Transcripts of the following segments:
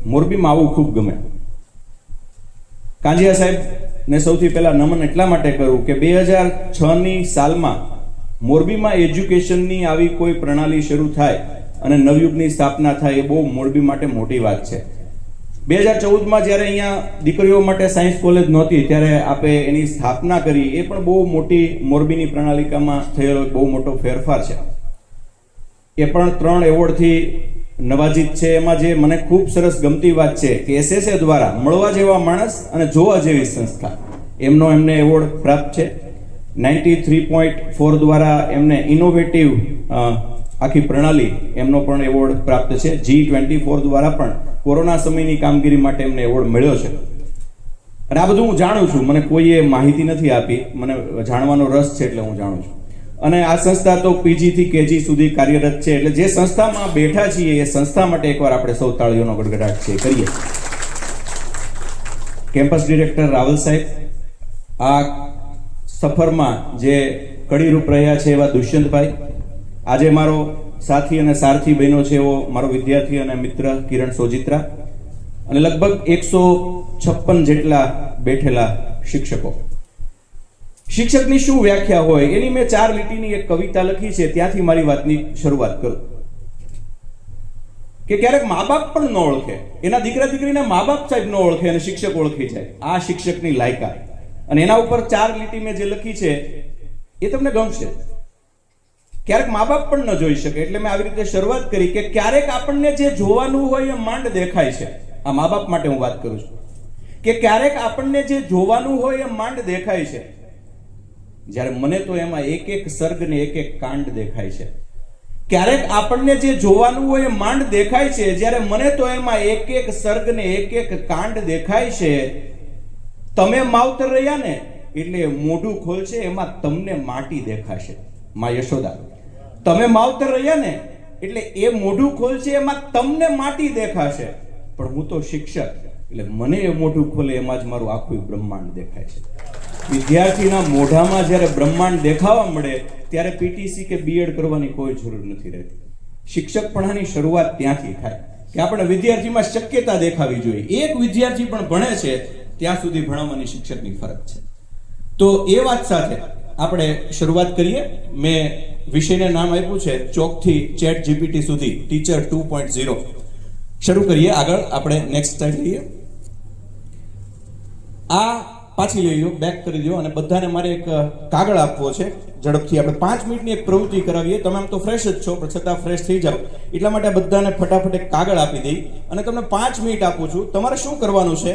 મોરબીમાં આવવું ખૂબ ગમે. કાંજીયા સાહેબને સૌથી પહેલા નમન એટલા માટે કરું કે 2006ની સાલમાં મોરબીમાં એજ્યુકેશનની આવી કોઈ પ્રણાલી શરૂ થાય અને નવયુગની સ્થાપના થાય એ બહુ મોરબી માટે મોટી વાત છે. 2014માં જ્યારે અહીંયા દીકરીઓ માટે સાયન્સ કોલેજ નહોતી ત્યારે આપે એની સ્થાપના કરી, એ પણ બહુ મોટી મોરબીની પ્રણાલિકામાં થયેલો બહુ મોટો ફેરફાર છે. એ પણ 3 એવોર્ડથી નવાજીત છે. એમાં જે મને ખૂબ સરસ ગમતી વાત છે કે એસએસએ દ્વારા મળવા જેવા માણસ અને જોવા જેવી સંસ્થા એમને એવોર્ડ પ્રાપ્ત છે. 93.4 દ્વારા એમને ઇનોવેટિવ આખી પ્રણાલી એમનો પણ એવોર્ડ પ્રાપ્ત છે. G24 દ્વારા પણ કોરોના સમયની કામગીરી માટે એમને એવોર્ડ મળ્યો છે. અને આ બધું હું જાણું છું, મને કોઈએ માહિતી નથી આપી, મને જાણવાનો રસ છે એટલે હું જાણું છું. અને આ સંસ્થા તો પીજી થી કેજી સુધી કાર્યરત છે. એટલે જે સંસ્થામાં બેઠા છીએ એ સંસ્થા માટે એકવાર આપણે સૌ તાળીઓનો ગડગડાટ છે કરીએ. કેમ્પસ ડિરેક્ટર રાવલ સાહેબ, આ સફરમાં જે કડીરૂપ રહ્યા છે એવા દુષ્યંતભાઈ, આજે મારો સાથી અને સારથી બન્યો છે એવો મારો વિદ્યાર્થી અને મિત્ર કિરણ સોજિત્રા, અને લગભગ 156 જેટલા બેઠેલા શિક્ષકો. શિક્ષકની શું વ્યાખ્યા હોય એની મેં 4 લીટીની એક કવિતા લખી છે, ત્યાંથી મારી વાતની શરૂઆત કરું. કે ક્યારેક મા બાપ પણ ન ઓળખે, એના દીકરા દીકરીના મા બાપ સાહેબ ન ઓળખે અને શિક્ષક ઓળખી જાય. આ શિક્ષકની લાયકાત. અને એના ઉપર 4 લીટી મેં જે લખી છે એ તમને ગમશે. ક્યારેક મા બાપ પણ ન જોઈ શકે, એટલે મેં આવી રીતે શરૂઆત કરી કે ક્યારેક આપણને જે જોવાનું હોય એ માંડ દેખાય છે. આ મા બાપ માટે હું વાત કરું છું કે ક્યારેક આપણને જે જોવાનું હોય એ માંડ દેખાય છે, જ્યારે મને તો એમાં એક એક સર્ગ ને એક એક કાંડ દેખાય છે. ક્યારેક આપણને જે જોવાનું હોય એ માંડ દેખાય છે, જ્યારે મને તો એમાં એક એક સર્ગ ને એક એક કાંડ દેખાય છે. તમે માવતર રહ્યા ને એટલે મોઢું ખોલશે, એમાં તમને માટી દેખાશે. માં યશોદા, તમે માવતર રહ્યા ને એટલે એ મોઢું ખોલશે, એમાં તમને માટી દેખાશે. પણ હું તો શિક્ષક એટલે મને એ મોઢું ખોલે એમાં જ મારું આખું બ્રહ્માંડ દેખાય છે. વિદ્યાર્થીના મોઢામાં જ્યારે બ્રહ્માંડ દેખાવા મળે ત્યારે પીટીસી કે બીએડ કરવાની કોઈ જરૂર નથી રહેતી. શિક્ષકપણાની શરૂઆત ત્યાંથી થાય કે આપણે વિદ્યાર્થીમાં શક્યતા દેખાવી જોઈએ. એક વિદ્યાર્થી પણ ભણે છે ત્યાં સુધી ભણાવવાની શિક્ષકની ફરજ છે. તો એ વાત સાથે આપણે શરૂઆત કરીએ. મેં વિષયને નામ આપ્યું છે ચોકથી ચેટ જીપીટી સુધી, ટીચર 2.0. શરૂ કરીએ. આગળ આપણે નેક્સ્ટ સ્લાઇડ લઈએ. આ પાછી લઈ લો, બેક કરી દો, અને બધાને મારે એક કાગળ આપવો છે. ઝડપથી આપણે 5 મિનિટની એક પ્રવૃત્તિ કરાવીએ. તમે આમ તો ફ્રેશ જ છો, પણ છતાં ફ્રેશ થઈ જાઓ એટલા માટે બધાને ફટાફટ એક કાગળ આપી દઈ અને તમને 5 મિનિટ આપું છું. તમારે શું કરવાનું છે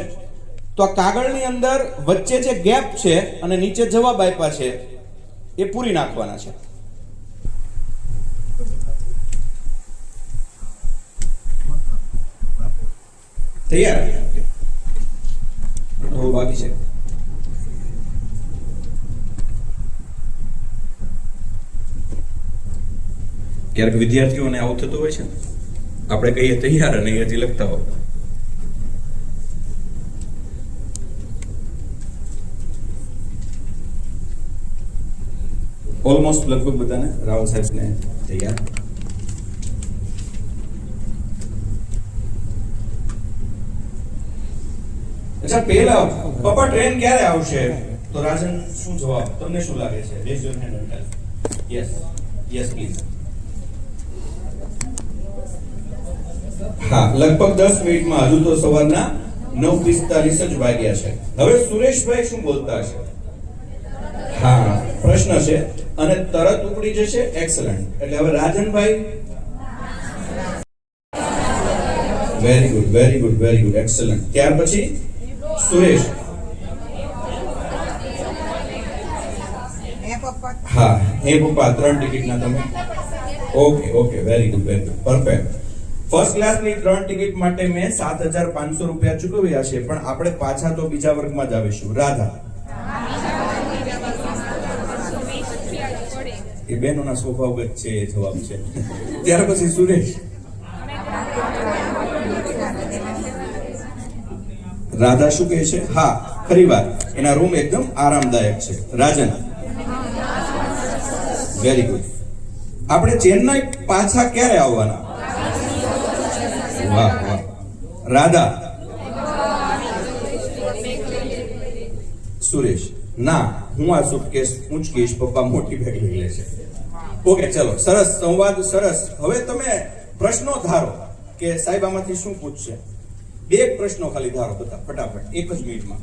તો આ કાગળની અંદર વચ્ચે જે ગેપ છે અને નીચે જવાબ આપ્યા છે એ પૂરી નાખવાના છે. તૈયાર? થોડું બાકી છે. ક્યારેક વિદ્યાર્થીઓને આવું થતું હોય છે, આપણે કહીએ તૈયાર અને હજી લખતા હોય. ઓલમોસ્ટ લગભગ બધાને રાવલ સાહેબને તૈયાર. અચ્છા, પેલા પપ્પા ટ્રેન ક્યારે આવશે? તો રાજન શું જવાબ? તમને શું લાગે છે? Raise your hand and tell. Yes, yes please. હા, લગભગ 10 મિનિટમાં. હજુ તો સવારના 9:45 જ વાગ્યા છે. હવે સુરેશભાઈ શું બોલતા હશે? હા, પ્રશ્ન છે અને તરત ઉપડી જશે. એક્સલન્ટ. એટલે હવે રાજનભાઈ, very good, very good, very good, excellent. ત્યાર પછી સુરેશ. હા, હે પપ્પા 3 ટિકિટના તમે. Okay, okay, very good, very good, perfect. First ક્લાસની 3 ટિકિટ માટે મેં 7,500 રૂપિયા ચૂકવ્યા છે, પણ આપણે પાછા તો બીજા વર્ગમાં જ આવીશું. રાધા, એ બહેનોના સ્વભાવગત છે, એ જવાબ છે. ત્યાર પછી સુરેશ. રાધા શું કહે છે? હા, ખરી વાત, એના રૂમ એકદમ આરામદાયક છે. રાજન, વેરી ગુડ. આપણે ચેન્નાઈ પાછા ક્યારે આવવાના? વાહ વાહ. રાધા, સુરેશ, ના હું આ સુટકેસ ઊંચકીશ, પપ્પા મોટી બેગ લઈ લેશે. ઓકે, ચલો, સરસ સંવાદ, સરસ. હવે તમે પ્રશ્નો ધારો કે સાહેબ આમાંથી શું પૂછશે. બે પ્રશ્નો ખાલી ધારો બધા ફટાફટ એક જ મિનિટમાં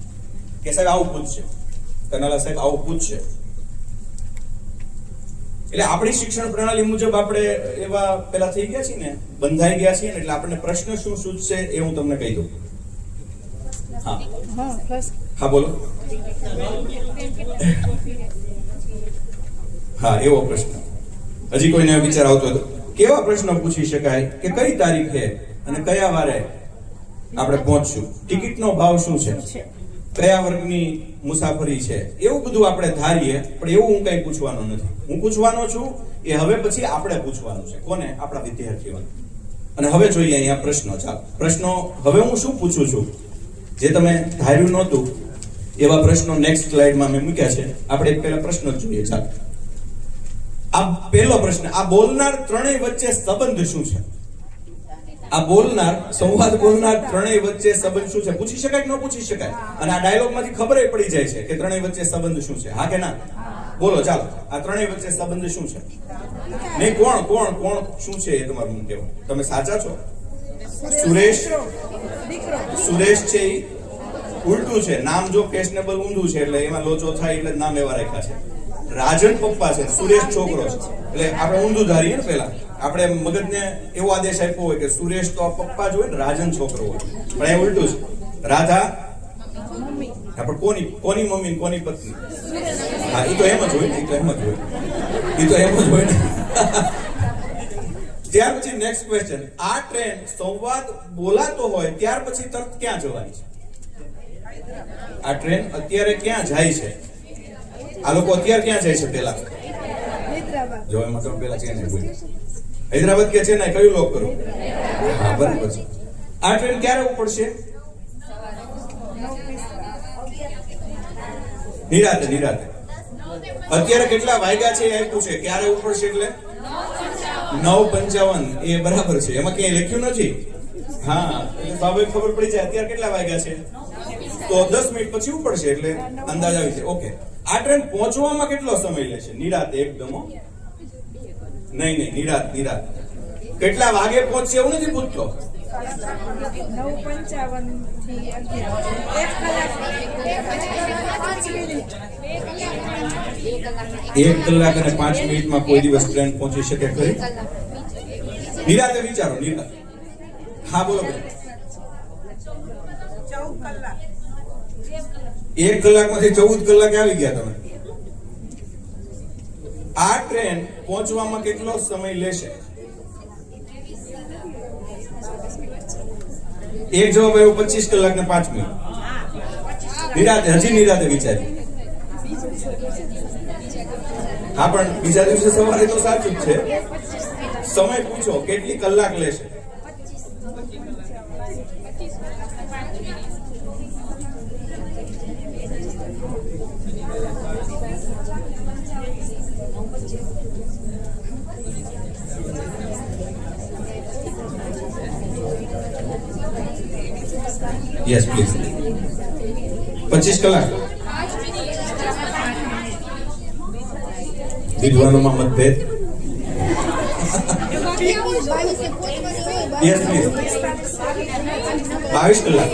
કે સાહેબ આવું પૂછશે, કનાલા સાહેબ આવું પૂછશે. એટલે આપણી શિક્ષણ પ્રણાલી મુજબ આપણે એવા પેલા થઈ ગયા છીએ ને, બંધાઈ ગયા છીએ ને, એટલે આપણને પ્રશ્ન શું સૂચશે એ હું તમને કહી દઉં. હા બોલો. હા, એવો પ્રશ્ન હજી કોઈને વિચાર આવતો હતો. કેવા પ્રશ્નો પૂછી શકાય કે કઈ તારીખે અને કયા વારે આપણે પહોંચશું, ટિકિટનો ભાવ શું છે, કયા વર્ગની મુસાફરી છે, એવું બધું આપણે ધારીએ. પણ એવું હું કઈ પૂછવાનો નથી. હું પૂછવાનો છું એ હવે પછી આપણે પૂછવાનું છે. કોને? આપણા વિદ્યાર્થીઓને. અને હવે જોઈએ અહીંયા પ્રશ્નો. ચાલો, પ્રશ્નો હવે હું શું પૂછું છું જે તમે ધાર્યું નહોતું એવા પ્રશ્નો નેક્સ્ટ સ્લાઇડમાં મેં મૂક્યા છે. આપણે પહેલા પ્રશ્નો જ જોઈએ. ચાલો, આ પહેલો પ્રશ્ન, આ બોલનાર ત્રણેય વચ્ચે સંબંધ શું છે? આ બોલનાર, સંવાદ બોલનાર ત્રણેય વચ્ચે સંબંધ શું છે? પૂછી શકાય કે ન પૂછી શકાય? અને આ ડાયલોગ માંથી ખબર પડી જાય છે કે ત્રણેય વચ્ચે સંબંધ શું છે. હા કે ના? બોલો. ચાલો, આ ત્રણેય વચ્ચે સંબંધ શું છે? નહીં, કોણ કોણ કોણ શું છે એ તમારું કહેવું. તમે સાચા છો? સુરેશ છે એ ઉલટું છે. નામ જો ફેશનેબલ ઊંધું છે એટલે એમાં લોચો થાય એટલે નામ એવા રાખ્યા છે. રાજન પપ્પા છે, સુરેશ છોકરો છે. એટલે આપણે ઊંધું ધારીએ ને, પેલા આપણે મગજને એવો આદેશ આપ્યો હોય કે સુરેશ તો પપ્પા જ હોય ને, રાજન છોકરો હોય. પણ એ ઉલટું છે. રાધા આપણે કોની મમ્મી કોની પત્ની? હા, એ તો એમ જ હોય ને, એ તો એમ જ હોય ને. ત્યાર પછી નેક્સ્ટ ક્વેશ્ચન, આ ટ્રેન સંવાદ બોલાતો હોય ત્યાર પછી તરત ક્યાં જવાની છે? આ ટ્રેન અત્યારે ક્યાં જાય છે? આ લોકો અત્યારે ક્યાં જાય છે? પેલા જો એમાં તમે પેલા ચેન્નઈ બોલી, હૈદરાબાદ કે ચેન્નઈ, કયું લોક કરું? હા, બરાબર છે. આ ટ્રેન ક્યારે ઉપડશે? નિરાતે. અત્યારે કેટલા વાગ્યા છે એ આપ્યું છે, ક્યારે ઉપડશે એટલે 9:55. એ બરાબર છે, એમાં ક્યાંય લખ્યું નથી. હા, એટલે સ્વાભાવિક ખબર પડી જાય અત્યારે કેટલા વાગ્યા છે, તો 10 મિનિટ પછી ઉપડશે એટલે અંદાજ આવી જાય. ઓકે, આ ટ્રેન પહોંચવામાં કેટલો સમય લેશે? નિરાતે એકદમ. નહીં, નિરાત. કેટલા વાગે પહોંચશે એવું નથી પૂછતો. 1 કલાક અને 5 મિનિટમાં કોઈ દિવસ ટ્રેન પહોંચી શકે ખરી? નિરાતે વિચારો, નિરાતે. હા બોલો બેન. 1 કલાકમાંથી 14 કલાકે આવી ગયા તમે. આ ટ્રેન પહોંચવામાં કેટલો સમય લેશે? એક જવાબ આવ્યો 25 કલાક ને 5 મિનિટ. હજી નિરાતે વિચારી. હા, પણ બીજા દિવસે સવારે તો સાચું જ છે. સમય પૂછો, કેટલી કલાક લેશે? Yes please. 25 કલાક. વિદ્વાનોમાં મતભેદ. Yes please. 22 કલાક,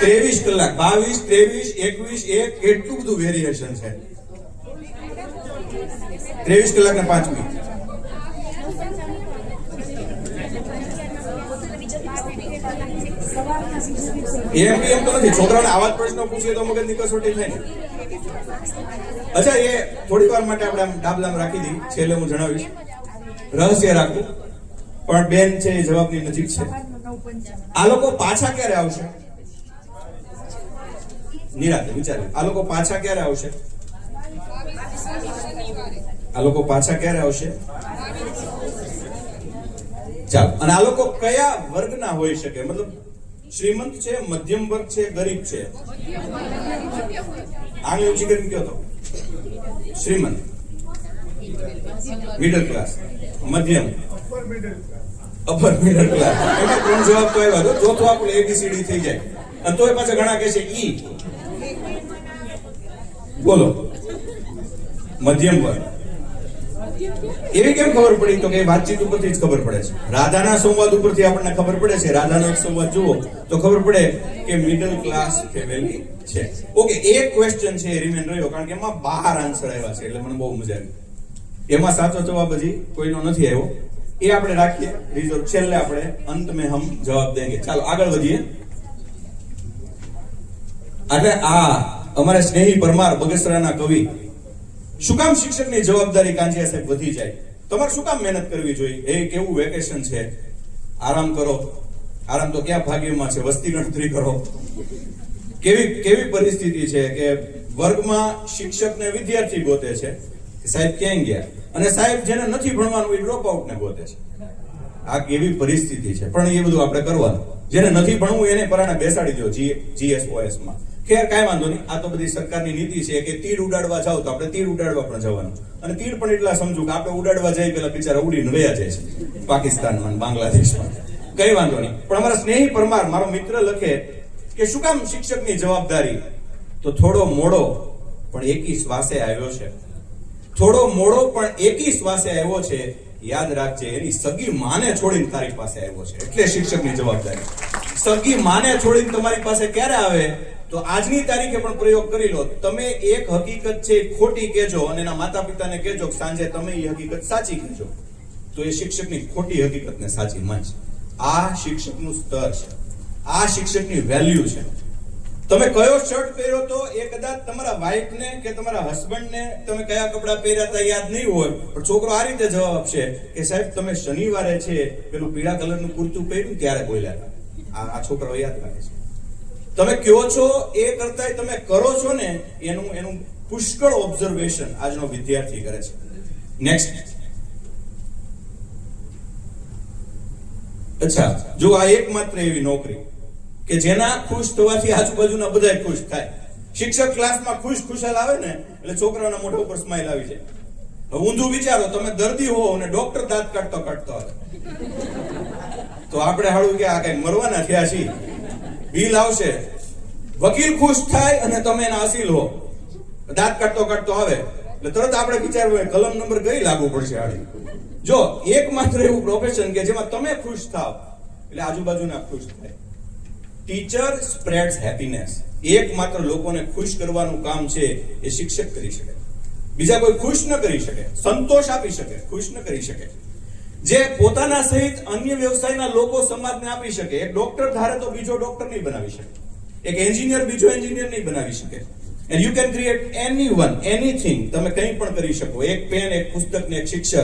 23 કલાક, 22, 23, 21, 1, કેટલું બધું વેરિએશન છે. 23 કલાક ને 5 મિનિટ. એમ તો નથી. છોકરાઓને આવા જ પ્રશ્નો પૂછીએ તો મગજની કસોટી થાય ને. અચ્છા, એ થોડી વાર માટે આપણે આમ ડાબલામ રાખી દઈએ. છેલ્લે હું જણાવીશ, રહસ્ય રાખું. પણ બેન છે એ જવાબની નજીક છે. આ લોકો પાછા ક્યારે આવશે? નિરાતે વિચાર્યું. આ લોકો પાછા ક્યારે આવશે? ચાલો, અને આ લોકો કયા વર્ગના હોઈ શકે? મતલબ શ્રીમંત છે, મધ્યમ વર્ગ છે, ગરીબ છે? આંગળી ઊંચી કરીને કયો તો. શ્રીમંત, મિડલ ક્લાસ, મધ્યમ, અપર મિડલ ક્લાસ. એમાં 3 જવાબ તો આવ્યા. તો ચોથો આપણો ABCD થઈ જાય. અને તોય પાછા ઘણા કહે છે ઈ. બોલો, મધ્યમ વર્ગ. એવી કેમ ખબર પડી? તો કે વાતચીત ઉપરથી જ ખબર પડે છે. રાધાના સંવાદ ઉપરથી આપણને ખબર પડે છે. રાધાનો એક સંવાદ જુઓ તો ખબર પડે કે મિડલ ક્લાસ ફેમિલી છે. ઓકે, એક ક્વેશ્ચન છે એ રિમેન રહ્યો, કારણ કે એમાં 12 આન્સર આવ્યા છે, એટલે મને બહુ મજા આવી. એમાં સાચો જવાબ હજી કોઈનો નથી આવ્યો. એ આપણે રાખીએ રિઝર્વ, છેલ્લે આપણે અંત મેં હમ જવાબ દેંગે. ચાલો આગળ વધીએ. એટલે આ અમારે સ્નેહી પરમાર બગસરાના કવિ, શું કામ શિક્ષકની જવાબદારી કાંજીયા સાહેબ વધી જાય? તમારે શું કામ મહેનત કરવી જોઈએ? એ કેવું વેકેશન છે, આરામ કરો. આરામ તો ક્યાં ભાગ્યમાં છે, વસ્તી ગણતરી કરો. કેવી પરિસ્થિતિ છે કે વર્ગમાં શિક્ષકને વિદ્યાર્થી ગોતે છે કે સાહેબ ક્યાં ગયા, અને સાહેબ જેને નથી ભણવાનું એ ડ્રોપ આઉટ ને ગોતે છે. આ કેવી પરિસ્થિતિ છે. પણ એ બધું આપણે કરવાનું. જેને નથી ભણવું એને પરાણે બેસાડી દો GSOS માં. ખેર કાંઈ વાંધો નહીં, આ તો બધી સરકારની નીતિ છે કે તીડ ઉડાડવા જાવ તો આપણે તીડ ઉડાડવા પણ જવાનું. અને તીડ પણ એટલા સમજુ કે આપણે ઉડાડવા જઈએ પેલા બિચારા ઉડીને વયા જાય છે પાકિસ્તાનમાં, બાંગ્લાદેશમાં. કઈ વાંધો નહીં. પણ અમારા સ્નેહી પરમાર, મારો મિત્ર, લખે કે શું કામ શિક્ષકની જવાબદારી? તો થોડો મોડો પણ એકી શ્વાસે આવ્યો છે. થોડો મોડો પણ એકી શ્વાસે આવ્યો છે. યાદ રાખજે, એની સગી માને છોડીને તારી પાસે આવ્યો છે. એટલે શિક્ષકની જવાબદારી. સગી માને છોડીને તમારી પાસે ક્યારે આવે? તો આજની તારીખે પણ પ્રયોગ કરી લો. તમે એક હકીકત છે ખોટી કહેજો અને એના માતા પિતાને કહેજો કે સાંજે તમે એ હકીકત સાચી કહેજો, તો એ શિક્ષકની ખોટી હકીકતને સાચી માનશે. આ શિક્ષકનું સ્તર છે. આ શિક્ષકની વેલ્યુ છે. તમે કયો શર્ટ પહેર્યો તો એ કદાચ તમારા વાઈફને કે તમારા હસબન્ડને તમે કયા કપડા પહેર્યા હતા યાદ નહીં હોય, પણ છોકરો આ રીતે જવાબ આપશે કે સાહેબ તમે શનિવારે છે પેલું પીળા કલરનું કુર્તું પહેર્યું ત્યારે બોલ્યા હતા. આ છોકરો યાદ રાખે છે. તમે કયો છો એ કરતા તમે કરો છો ને એનું પુષ્કળ ઓબ્ઝર્વેશન આજનો વિદ્યાર્થી કરે છે. નેક્સ્ટ. અચ્છા, જો આ એકમાત્ર એવી નોકરી કે જેના ખુશ થવાથી આજુબાજુના બધા ખુશ થાય. શિક્ષક ક્લાસમાં ખુશાલ આવે ને એટલે છોકરાના મોઢા ઉપર સ્માઈલ આવી જાય. હવે ઊંધું વિચારો, તમે દર્દી હો અને ડોક્ટર દાંત કાઢતો આવે તો આપણે હાળું કે આ કઈ મરવાના થયા છીએ. બિલ આવશે, વકીલ ખુશ થાય અને તમે એના અસીલ હો, દાંત કાઢતો આવે એટલે તરત આપણે વિચારવું કલમ નંબર કઈ લાગુ પડશે આડી. જો એકમાત્ર એવું પ્રોફેશન કે જેમાં તમે ખુશ થાવ એટલે આજુબાજુના ખુશ થાય. Teacher spreads happiness. એકમાત્ર લોકોને ખુશ કરવાનું કામ છે એ શિક્ષક કરી શકે. બીજા કોઈ ખુશ ન કરી શકે, સંતોષ આપી શકે, ખુશ ન કરી શકે. જે પોતાના સહિત અન્ય વ્યવસાયના લોકો સમાજને આપી શકે. એક ડોક્ટર ધારે તો બીજો ડોક્ટર નહીં બનાવી શકે. એક એન્જિનિયર બીજો એન્જિનિયર નહીં બનાવી શકે. And you can create anyone, anything. તમે કંઈ પણ કરી શકો. એક પેન, એક પુસ્તક ને એક શિક્ષક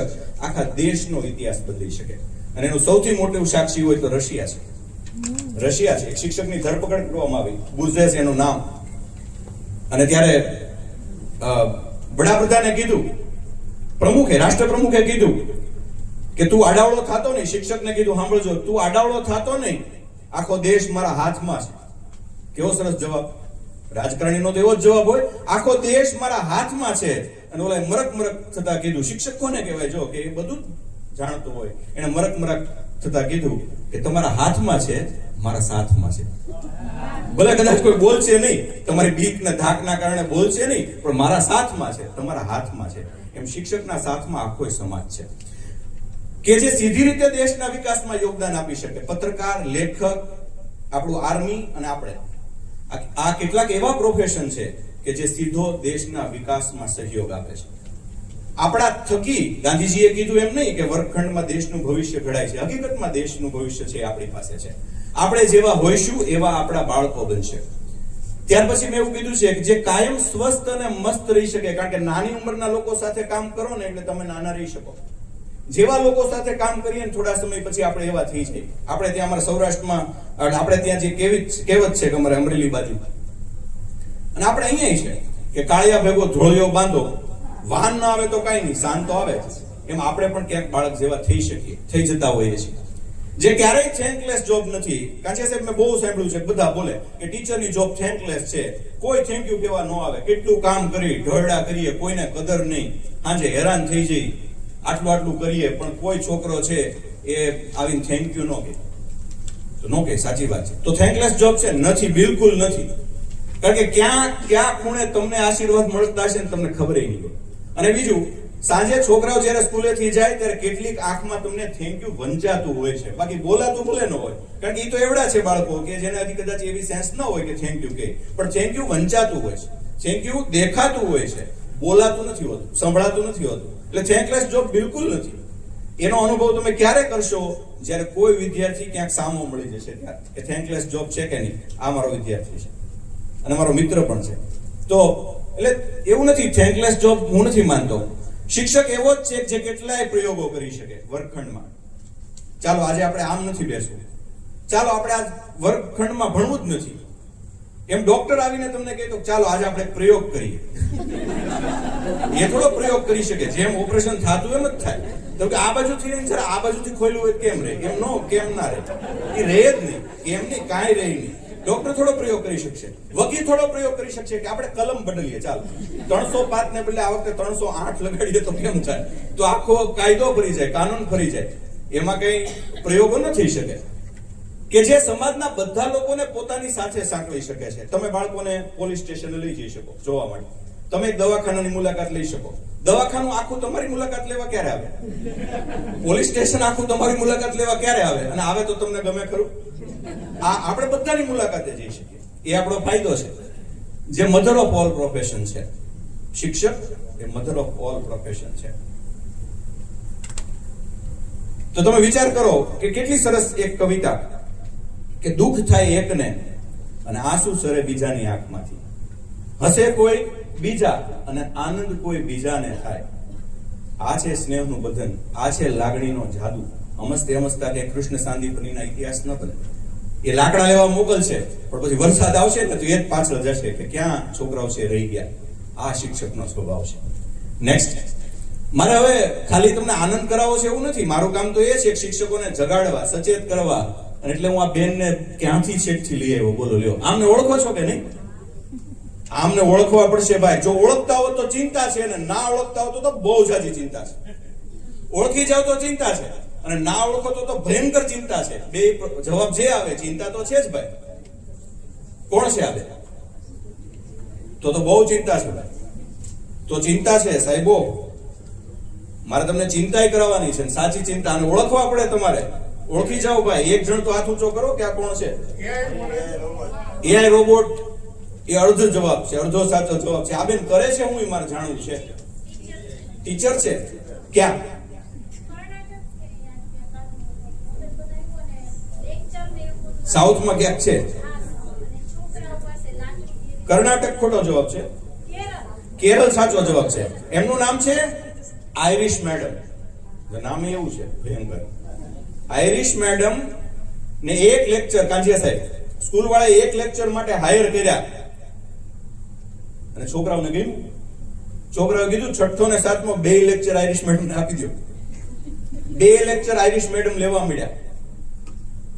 આખા દેશનો ઇતિહાસ બદલી શકે. અને એનું સૌથી મોટું સાક્ષી હોય તો રશિયા છે. રશિયા છે. એક શિક્ષકની ધરપકડ કરવામાં આવી, બુઝેસ એનું નામ. અને ત્યારે વડાપ્રધાને કીધું, રાષ્ટ્રપ્રમુખે કીધું કે તું આડાવડો થતો નહીં. શિક્ષકને કીધું સાંભળજો, તું આડાવડો થતો નહીં, આખો દેશ મારા હાથમાં છે. કેવો સરસ જવાબ. રાજકારણીનો તો એવો જ જવાબ હોય, આખો દેશ મારા હાથમાં છે. અને ઓલા મરક થતા કીધું, શિક્ષક કોને કહેવાય? જો કે એ બધું જાણતો હોય, એને મરક થતા કીધું કે તમારા હાથમાં છે, મારા સાથમાં છે. ભલે કદાચ કોઈ બોલશે નહીં, તમારી બીકના ધાકના કારણે બોલશે નહીં, પણ મારા સાથમાં છે, તમારા હાથમાં છે. એમ શિક્ષકના સાથમાં આખો સમાજ છે કે જે સીધી રીતે દેશના વિકાસમાં યોગદાન આપી શકે. પત્રકાર, લેખક, આપણું આર્મી અને આપણે, આ કેટલાક એવા પ્રોફેશન છે કે જે સીધો દેશના વિકાસમાં સહયોગ આપે છે. આપણા થકી ગાંધીજીએ કીધું એમ નહીં કે વર્ગખંડમાં દેશનું ભવિષ્ય ઘડાય છે. હકીકતમાં દેશનું ભવિષ્ય છે આપણી પાસે છે. આપણે જેવા હોઈશું એવા આપણા બાળકો બનશે. ત્યાર પછી મેં એવું કીધું છે કે જે કાયમ સ્વસ્થ અને મસ્ત રહી શકે. કારણ કે નાની ઉંમરના લોકો સાથે કામ કરો ને એટલે તમે નાના રહી શકો. જેવા લોકો સાથે કામ કરીએ ને થોડા સમય પછી આપણે એવા થઈ જાય. આપણે ત્યાં અમારા સૌરાષ્ટ્રમાં, આપણે ત્યાં જે કહેવત છે કે અમારે અમરેલી બાજુ, અને આપણે અહીંયા છે કે કાળિયા ભેગો ધોળિયો બાંધો, વાહન ના આવે તો કઈ નહીં, સાન તો આવે. એમ આપણે પણ ક્યાંક બાળક જેવા થઈ જતા હોઈએ છીએ. જે ક્યારેય થેન્કલેસ જોબ નથી. કાંચિયા સાહેબ મેં બહુ સાંભળ્યું છે, બધા બોલે કે ટીચરની જોબ થેન્કલેસ છે. કોઈ થેન્ક યુ કહેવા ન આવે. કેટલું કામ કરી, ઢળડા કરીએ, કોઈને કદર નહીં, સાંજે હેરાન થઈ જઈ, આટલું કરીએ, પણ કોઈ છોકરો છે એ આવીને થેન્ક યુ નો કહે તો નો કહે, સાચી વાત છે. તો થેન્કલેસ જોબ છે? નથી, બિલકુલ નથી. કારણ કે ક્યાં ખૂણે તમને આશીર્વાદ મળતા હશે ને તમને ખબર નહીં હોય. અને બીજું, સાંજે છોકરાઓ જ્યારે સ્કૂલેથી જાય ત્યારે કેટલીક આંખમાં તમને થેન્ક યુ વંચાતું હોય છે, બાકી બોલાતું ભલે ન હોય. કારણ કે એ તો એવડા છે બાળકો કે જેને હજી કદાચ એવી સેન્સ ન હોય કે થેન્ક યુ કહે, પણ થેન્ક યુ વંચાતું હોય છે, થેન્ક યુ દેખાતું હોય છે, બોલાતું નથી હોતું, સંભળાતું નથી હોતું. એટલે થેન્કલેસ જોબ બિલકુલ નથી. એનો અનુભવ તમે ક્યારે કરશો? જ્યારે કોઈ વિદ્યાર્થી ક્યાંક સામો મળી જશે ત્યારે કે થેન્કલેસ જોબ છે કે નહીં, આ મારો વિદ્યાર્થી છે અને મારો મિત્ર પણ છે. તો એટલે એવું નથી, થેન્કલેસ જોબ હું નથી માનતો. શિક્ષક એવો જ છે જે કેટલાય પ્રયોગો કરી શકે વર્ગખંડમાં. ચાલો આજે આપણે આમ નથી બેસવું, ચાલો આપણે આ વર્ગખંડમાં ભણવું જ નથી, એમ ડોક્ટર આવીને તમને કહે તો ચાલો આજે આપણે પ્રયોગ કરીએ. એ થોડો પ્રયોગ કરી શકે, જેમ ઓપરેશન થતું એમ જ થાય. તો કે આ બાજુથી જરા આ બાજુથી ખોલ્યું હોય કેમ રહે, એમ નો કેમ ના રહે, એ રહે જ નહીં, કેમ નહીં, કાંઈ રહે નહીં. ડોક્ટર થોડો પ્રયોગ કરી શકશે, વકીલ થોડો પ્રયોગ કરી શકશે કે આપણે કલમ બદલીએ, ચાલો 305 ને બદલે આ વખતે 308 લગાડીએ તો કેમ થાય, તો આખો કાયદો ફરી જાય, કાનૂન ફરી જાય. એમાં કઈ પ્રયોગો ન થઈ શકે કે જે સમાજના બધા લોકોને પોતાની સાથે સાંકળી શકે છે. તમે બાળકોને પોલીસ સ્ટેશને લઈ જઈ શકો જોવા માટે, તમે એક દવાખાનાની મુલાકાત લઈ શકો. દવાખાનું આખું તમારી મુલાકાત લેવા ક્યારે આવે? પોલીસ સ્ટેશન આખું તમારી મુલાકાત લેવા ક્યારે આવે? અને આવે તો તમને ગમે ખરું? આપણે બધાની મુલાકાતે જઈ શકીએ, એ આપણો ફાયદો છે. જે મધર ઓફ ઓલ પ્રોફેશન છે શિક્ષક, એ મધર ઓફ ઓલ પ્રોફેશન છે. તો તમે વિચાર કરો કે કેટલી સરસ એક કવિતા કે દુઃખ થાય એકને અને આંસુ સરે બીજાની આંખમાંથી, હસે કોઈ બીજા અને આનંદ કોઈ બીજાને થાય. આ છે સ્નેહનું બંધન, આ છે લાગણીનો જાદુ. અમસ્તે અમસ્તા કે કૃષ્ણ સાંદીપનીના ઇતિહાસ ન બને. એ લાકડા લેવા મોકલશે પણ પછી વરસાદ આવશે ને તો એ જ પાછળ જશે કે ક્યાં છોકરાઓ છે રહી ગયા. આ શિક્ષકનો સ્વભાવ છે. નેક્સ્ટ, મારે હવે ખાલી તમને આનંદ કરાવવો છે એવું નથી. મારું કામ તો એ છે કે શિક્ષકોને જગાડવા, સચેત કરવા. અને એટલે હું આ બેનને ક્યાંથી છેકથી લઈ આવ્યો, બોલો લ્યો. આમને ઓળખો છો કે નહીં? આમને ઓળખવા પડશે ભાઈ. જો ઓળખતા હો તો ચિંતા છે, અને ના ઓળખતા હો તો બહુ જાજી ચિંતા છે. ઓળખી જાવ તો ચિંતા છે, અને ના ઓળખો તો ભયંકર ચિંતા છે. બે જવાબ જે આવે, ચિંતા તો છે જ ભાઈ. કોણ છે આ બે? તો બહુ ચિંતા છે ભાઈ. તો ચિંતા છે સાહેબો, મારે તમને ચિંતાય કરાવવાની છે, સાચી ચિંતા. અને ઓળખવા પડે તમારે. ઓળખી જાઓ ભાઈ. એક જણ તો હાથ ઊંચો કરો કે આ કોણ છે? AI robot. એ અડધો જવાબ છે, અડધો સાચો જવાબ છે. આ બેન કરે છે હું મારે જાણવું છે. ટીચર છે ક્યાં? સાઉથમાં ક્યાંક છે. કર્ણાટક ખોટો જવાબ છે. કેરળ સાચો જવાબ છે. એમનું નામ છે આઈરિશ મેડમ. નામ એવું છે ભયંકર. આઈરિશ મેડમ ને એક લેક્ચર કાંજિયા સાહેબ સ્કૂલ વાળાએ એક લેક્ચર માટે હાયર કર્યા અને છોકરાઓને ગયું. છોકરાઓએ કીધું 6ઠ્ઠો ને 7મો બે લેક્ચર આઈરિશ મેડમ ને આપી દો. બે લેક્ચર આઈરિશ મેડમ લેવા મળ્યા.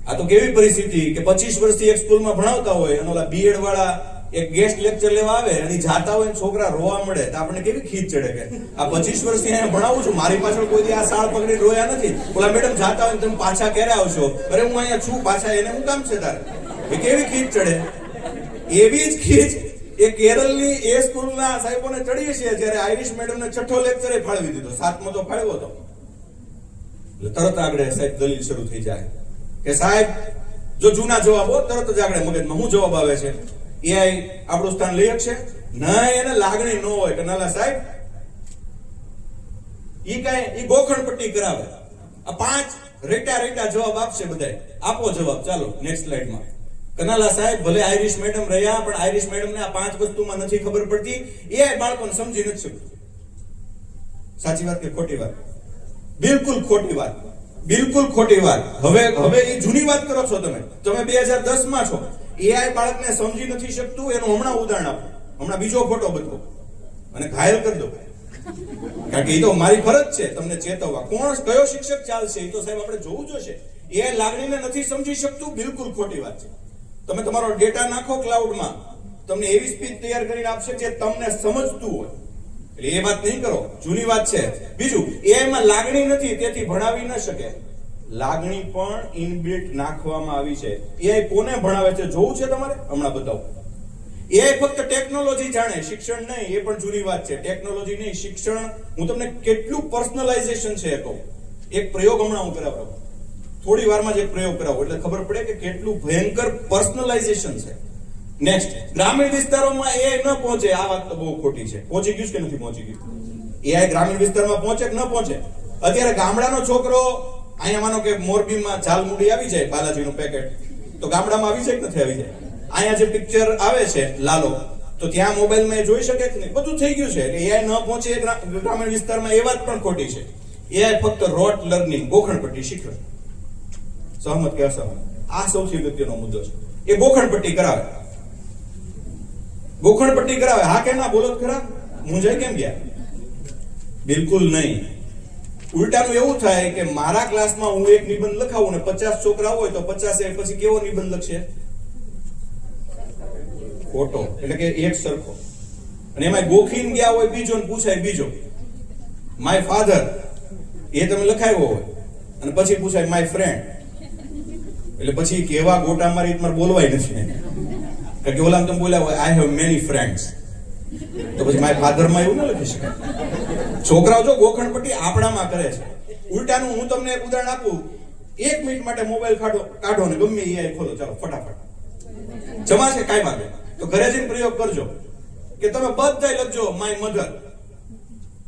આ તો કેવી પરિસ્થિતિ કે 25 વર્ષથી એક સ્કૂલમાં ભણાવતા હોય અને ઓલા બીએડ વાળા એક ગેસ્ટ લેક્ચર લેવા આવે અને જાતા હોય છોકરા રોવા મળે તો આપણે કેવી ખીચ ચડે કે આ 25 વર્ષથી અહીંયા ભણાવું છું, મારી પાછળ કોઈ આ સાળ પકડી રોયા નથી. ઓલા મેડમ જાતા હોય તમે પાછા ક્યારે આવશો? અરે હું અહીંયા છું પાછા, એને શું કામ છે તારે? એ કેવી ખીચ ચડે. એવી જ ખીચ એ કેરળની એ સ્કૂલના સાહેબોને ચડી છે જ્યારે આઈરિશ મેડમને 6ઠ્ઠો લેક્ચર ફાળવી દીધો. 7મો તો ફાળવ્યો હતો. એટલે તરત આગળ સાહેબ દલીલ શરૂ થઈ જાય કે સાહેબ જો જૂના જવાબો તરત જ આગળ મગજમાં શું જવાબ આવે છે? એઆઈ આપણું સ્થાન લઈ શકશે? ના, એને લાગણી ન હોય કે નાલા સાહેબ ઈ ગોખણ પટ્ટી કરાવે. આ 5 રેટા જવાબ આપશે બધાય. આપો જવાબ. ચાલો નેક્સ્ટ સ્લાઇડમાં. કનાલા સાહેબ ભલે આઈરિશ મેડમ રહ્યા પણ આઈરિશ મેડમને આ 5 વસ્તુમાં નથી ખબર પડતી. એઆઈ બાળકોને સમજી નથી શકતું. સાચી વાત કે ખોટી વાત? બિલકુલ ખોટી વાત. બિલકુલ ખોટી વાત. હવે એ જૂની વાત કરો છો તમે 2010 માં છો. એઆઈ બાળકને સમજી નથી શકતું એનું હમણાં ઉદાહરણ આપો. હમણાં બીજો ફોટો બતાવો અને ઘાયલ કરી દો. કારણ કે એ તો મારી ફરજ છે તમને ચેતવવા. કયો શિક્ષક ચાલશે એ તો સાહેબ આપણે જોવું જોશે. એઆઈ લાગણીને નથી સમજી શકતું, બિલકુલ ખોટી વાત છે. તમે તમારો ડેટા નાખો ક્લાઉડમાં, તમને એવી સ્પીચ તૈયાર કરીને આપશે જે તમને સમજતું હોય. એટલે એ વાત નહીં કરો, જૂની વાત છે. બીજું, એઆઈમાં લાગણી નથી તેથી ભણાવી ન શકે. લાગણી પણ ઇનબિલ્ટ નાખવામાં આવી છે. એઆઈ કોને ભણાવે છે જોવું છે તમારે? હમણાં બતાવું. એઆઈ ફક્ત ટેકનોલોજી જાણે, શિક્ષણ નહીં. એ પણ જૂની વાત છે. ટેકનોલોજી નહીં, શિક્ષણ. હું તમને કેટલું પર્સનલાઇઝેશન છે એ કહું. એક પ્રયોગ હમણાં હું કરાવું, થોડી વારમાં જ એક પ્રયોગ કરાવું એટલે ખબર પડે કે કેટલું ભયંકર પર્સનલાઇઝેશન છે. નેક્સ્ટ, ગ્રામીણ વિસ્તારોમાં એઆઈ ન પહોંચે. આ વાત તો બહુ ખોટી છે. પહોંચી ગયું કે નથી પહોંચી ગયું? એઆઈ ગ્રામીણ વિસ્તારમાં પહોંચે કે ન પહોંચે? અત્યારે ગામડાનો છોકરો અહીંયા માનો કે મોરબીમાં ઝાલમુડી આવી જાય, બાલાજીનું પેકેટ, તો ગામડામાં આવી જાય કે નથી આવી જાય? અહીંયા જે પિક્ચર આવે છે લાલો, તો ત્યાં મોબાઈલમાં એ જોઈ શકે કે નહીં? બધું થઈ ગયું છે. એટલે એઆઈ ન પહોંચે ગ્રામીણ વિસ્તારમાં એ વાત પણ ખોટી છે. એઆઈ ફક્ત રોટ લર્નિંગ, ગોખણપટ્ટી શીખવે. સહમત કે અસહમત? આ સૌથી અગત્યનો મુદ્દો છે. એ ગોખણપટ્ટી કરાવે. ગોખણપટ્ટી કરાવે. હા કે ના બોલો ખરા? મૂંઝાઈ કેમ ગયા? બિલકુલ નહીં. ઉલટાનું એવું થાય કે મારા ક્લાસમાં હું એક નિબંધ લખાવું ને 50 છોકરા હોય તો 50 પછી કેવો નિબંધ લખશે? ખોટો. એટલે કે એક સરખો. અને એમાં ગોખીને ગયા હોય બીજો ને પૂછાય બીજો. માય ફાધર એ તમે લખાવ્યો હોય અને પછી પૂછાય માય ફ્રેન્ડ, એટલે પછી કેવા ગોટા મારી તમારે બોલવાય નથી. કારણ કે ઓલામ તમે બોલ્યા હોય આઈ હેવ મેની ફ્રેન્ડ્સ, તો પછી માય ફાધર માં એવું ન લખી શકાય. છોકરાઓ જો ગોખણપટ્ટી આપણામાં કરે છે. ઉલટાનું હું તમને એક ઉદાહરણ આપું. 1 મિનિટ માટે મોબાઈલ કાઢો ને ગમે એ ખોલો, ચાલો ફટાફટ જમાશે કાંઈ વાગે. તો ઘરે જઈને પ્રયોગ કરજો કે તમે બધા લખજો માય મધર.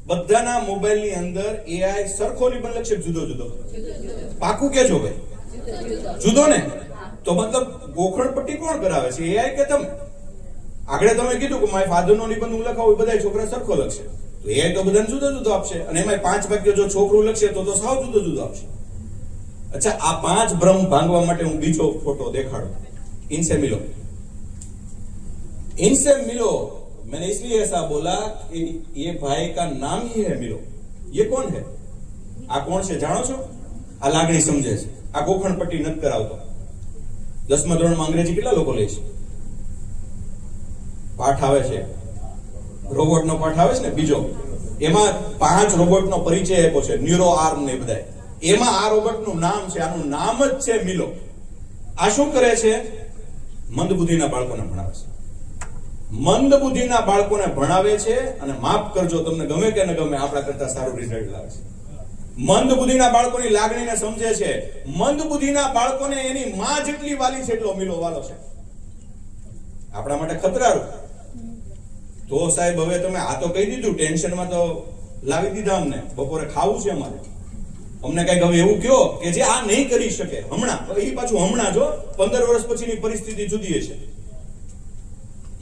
બધાના મોબાઈલ ની અંદર એઆઈ સરખો નિબંધ લખશે, જુદો જુદો. પાકું કેજો ભાઈ? જુદો ને? તો મતલબ ગોખણપટ્ટી કોણ કરાવે છે? એઆઈ કે તમે? આગળ તમે કીધું કે માય ફાધર નો નિબંધ હું લખાવું, બધા છોકરા સરખો લખશે. તો એઆઈ તો બધાને જુદો જુદો આપશે. અને એમાં 5 વાક્ય જો છોકરું લખશે તો સાવ જુદો જુદો આપશે. अच्छा, આ 5 ભ્રમ ભાંગવા માટે હું બીજો ફોટો દેખાડું. इनसे मिलो, इनसे मिलो. मैंने इसलिए ऐसा बोला कि ये भाई का नाम ही है मिलो. ये कौन है? આ કોણ છે જાણો છો? આ લાગણી સમજે છે. આ ગોખણપટ્ટી નથી કરાવતો. 10મા ધોરણમાં અંગ્રેજી કેટલા લોકો લે છે? પાઠ આવે છે, રોબોટ નો પાઠ આવે છે ને બીજો, એમાં 5 રોબોટ નો પરિચય આપ્યો છે, ન્યુરો આર્મ ને બધા. એમાં આ રોબોટ નું નામ છે, આનું નામ જ છે મિલો. આ શું કરે છે? મંદબુદ્ધિના બાળકોને ભણાવે છે. મંદબુદ્ધિના બાળકોને ભણાવે છે અને માફ કરજો તમને ગમે કે ન ગમે આપણા કરતા સારું રિઝલ્ટ લાવે છે. મંદબુદ્ધિના બાળકોની લાગણીને સમજે છે. મંદબુદ્ધિના બાળકોને એની માં જેટલી વાલી છે એટલો મિલો વાલો છે. આપણા માટે ખતરારું. તો સાહેબ હવે તમે આ તો કહી દીધું, ટેન્શનમાં તો લાવી દીધા અમને. બપોરે ખાવું છે અમારે. અમને કઈક હવે એવું કયો કે જે આ નહીં કરી શકે હમણાં. એ પાછું હમણાં જો 15 વર્ષ પછીની પરિસ્થિતિ જુદી છે.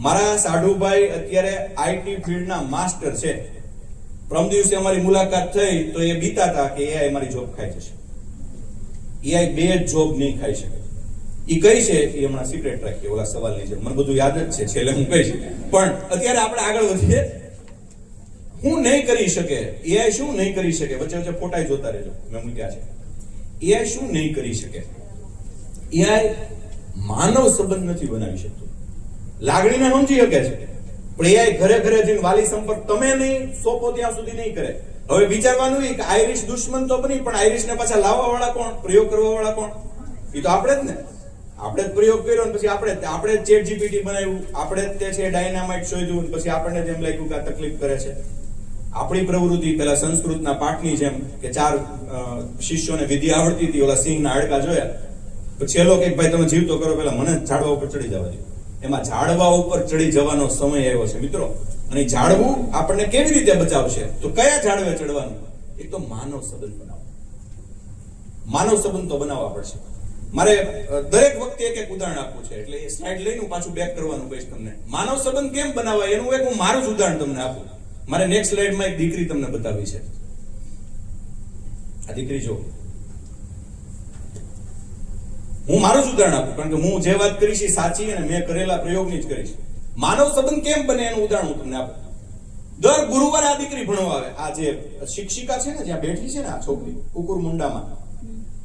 મારા સાઢુભાઈ અત્યારે આઈટી ફિલ્ડના માસ્ટર છે. પ્રમ દિવસે અમારી મુલાકાત થઈ તો એ બીતા હતા કે એઆઈ મારી જોબ ખાઈ જશે. એઆઈ 2 જોબ નહીં ખાઈ શકે. એ કઈ છે એ હમણાં સિક્રેટ રાખીએ, ઓલા સવાલની જેમ. મને બધું યાદ જ છે, છેલ્લે હું કહીશ. પણ અત્યારે આપણે આગળ વધીએ. હું નહીં કરી શકે એઆઈ? શું નહીં કરી શકે? વચ્ચે વચ્ચે ફોટા જોતા રહેજો, મેં મૂક્યા છે. એઆઈ શું નહીં કરી શકે? એઆઈ માનવ સંબંધ નથી બનાવી શકતું. લાગણીને સમજી શકે છે, પણ એઆઈ ઘરે ઘરે જઈને વાલી સંપર્ક તમે નહીં સોંપો ત્યાં સુધી નહીં કરે. હવે વિચારવાનું કે આઈરિશ દુશ્મન તો બની, પણ આઈરિશ ને પાછા લાવવા વાળા કોણ? પ્રયોગ કરવા વાળા કોણ? એ તો આપણે જ ને. આપણે જ પ્રયોગ કર્યો ને પછી આપણે જ ચેટ જીપીટી બનાવ્યું, આપણે જ તે છે ડાયનામાઇટ શોધ્યું, પછી આપણને જેમ લાગ્યું કે આ તકલીફ કરે છે. આપણી પ્રવૃત્તિ પેલા સંસ્કૃતના પાઠની જેમ કે 4 શિષ્યોને વિદ્યા આવડતી હતી, ઓલા સિંહના હાડકા જોયા, પછી છેલ્લો કે ભાઈ તમે જીવતો કરો, પેલા મને ઝાડવા ઉપર ચડી જવા દો. એમાં ઝાડવા ઉપર ચડી જવાનો સમય આવ્યો છે મિત્રો. અને ઝાડવું આપણને કેવી રીતે બચાવશે? તો કયા ઝાડવે ચડવાનું? એક તો માનવ સંબંધ બનાવો. માનવ સંબંધ તો બનાવવા પડશે. મારે દરેક વખતે એક ઉદાહરણ આપવું છે, એટલે એ સ્લાઇડ લઈને પાછું બેક કરવાનું કહીશ તમને. માનવ સંબંધ કેમ બનાવાય એનું એક હું મારું જ ઉદાહરણ તમને આપું. મારે નેક્સ્ટ સ્લાઇડમાં એક દીકરી તમને બતાવી છે. આ દીકરી જો, હું મારું જ ઉદાહરણ આપું, કારણ કે હું જે વાત કરીશ એ સાચી અને મેં કરેલા પ્રયોગની જ કરીશ. માનવ સંબંધ કેમ બને એનું ઉદાહરણ હું તમને આપું. દર ગુરુવારે આ દીકરી ભણવા આવે. આ જે શિક્ષિકા છે ને, જ્યાં બેઠી છે ને આ છોકરી કુકુર મુંડામાં,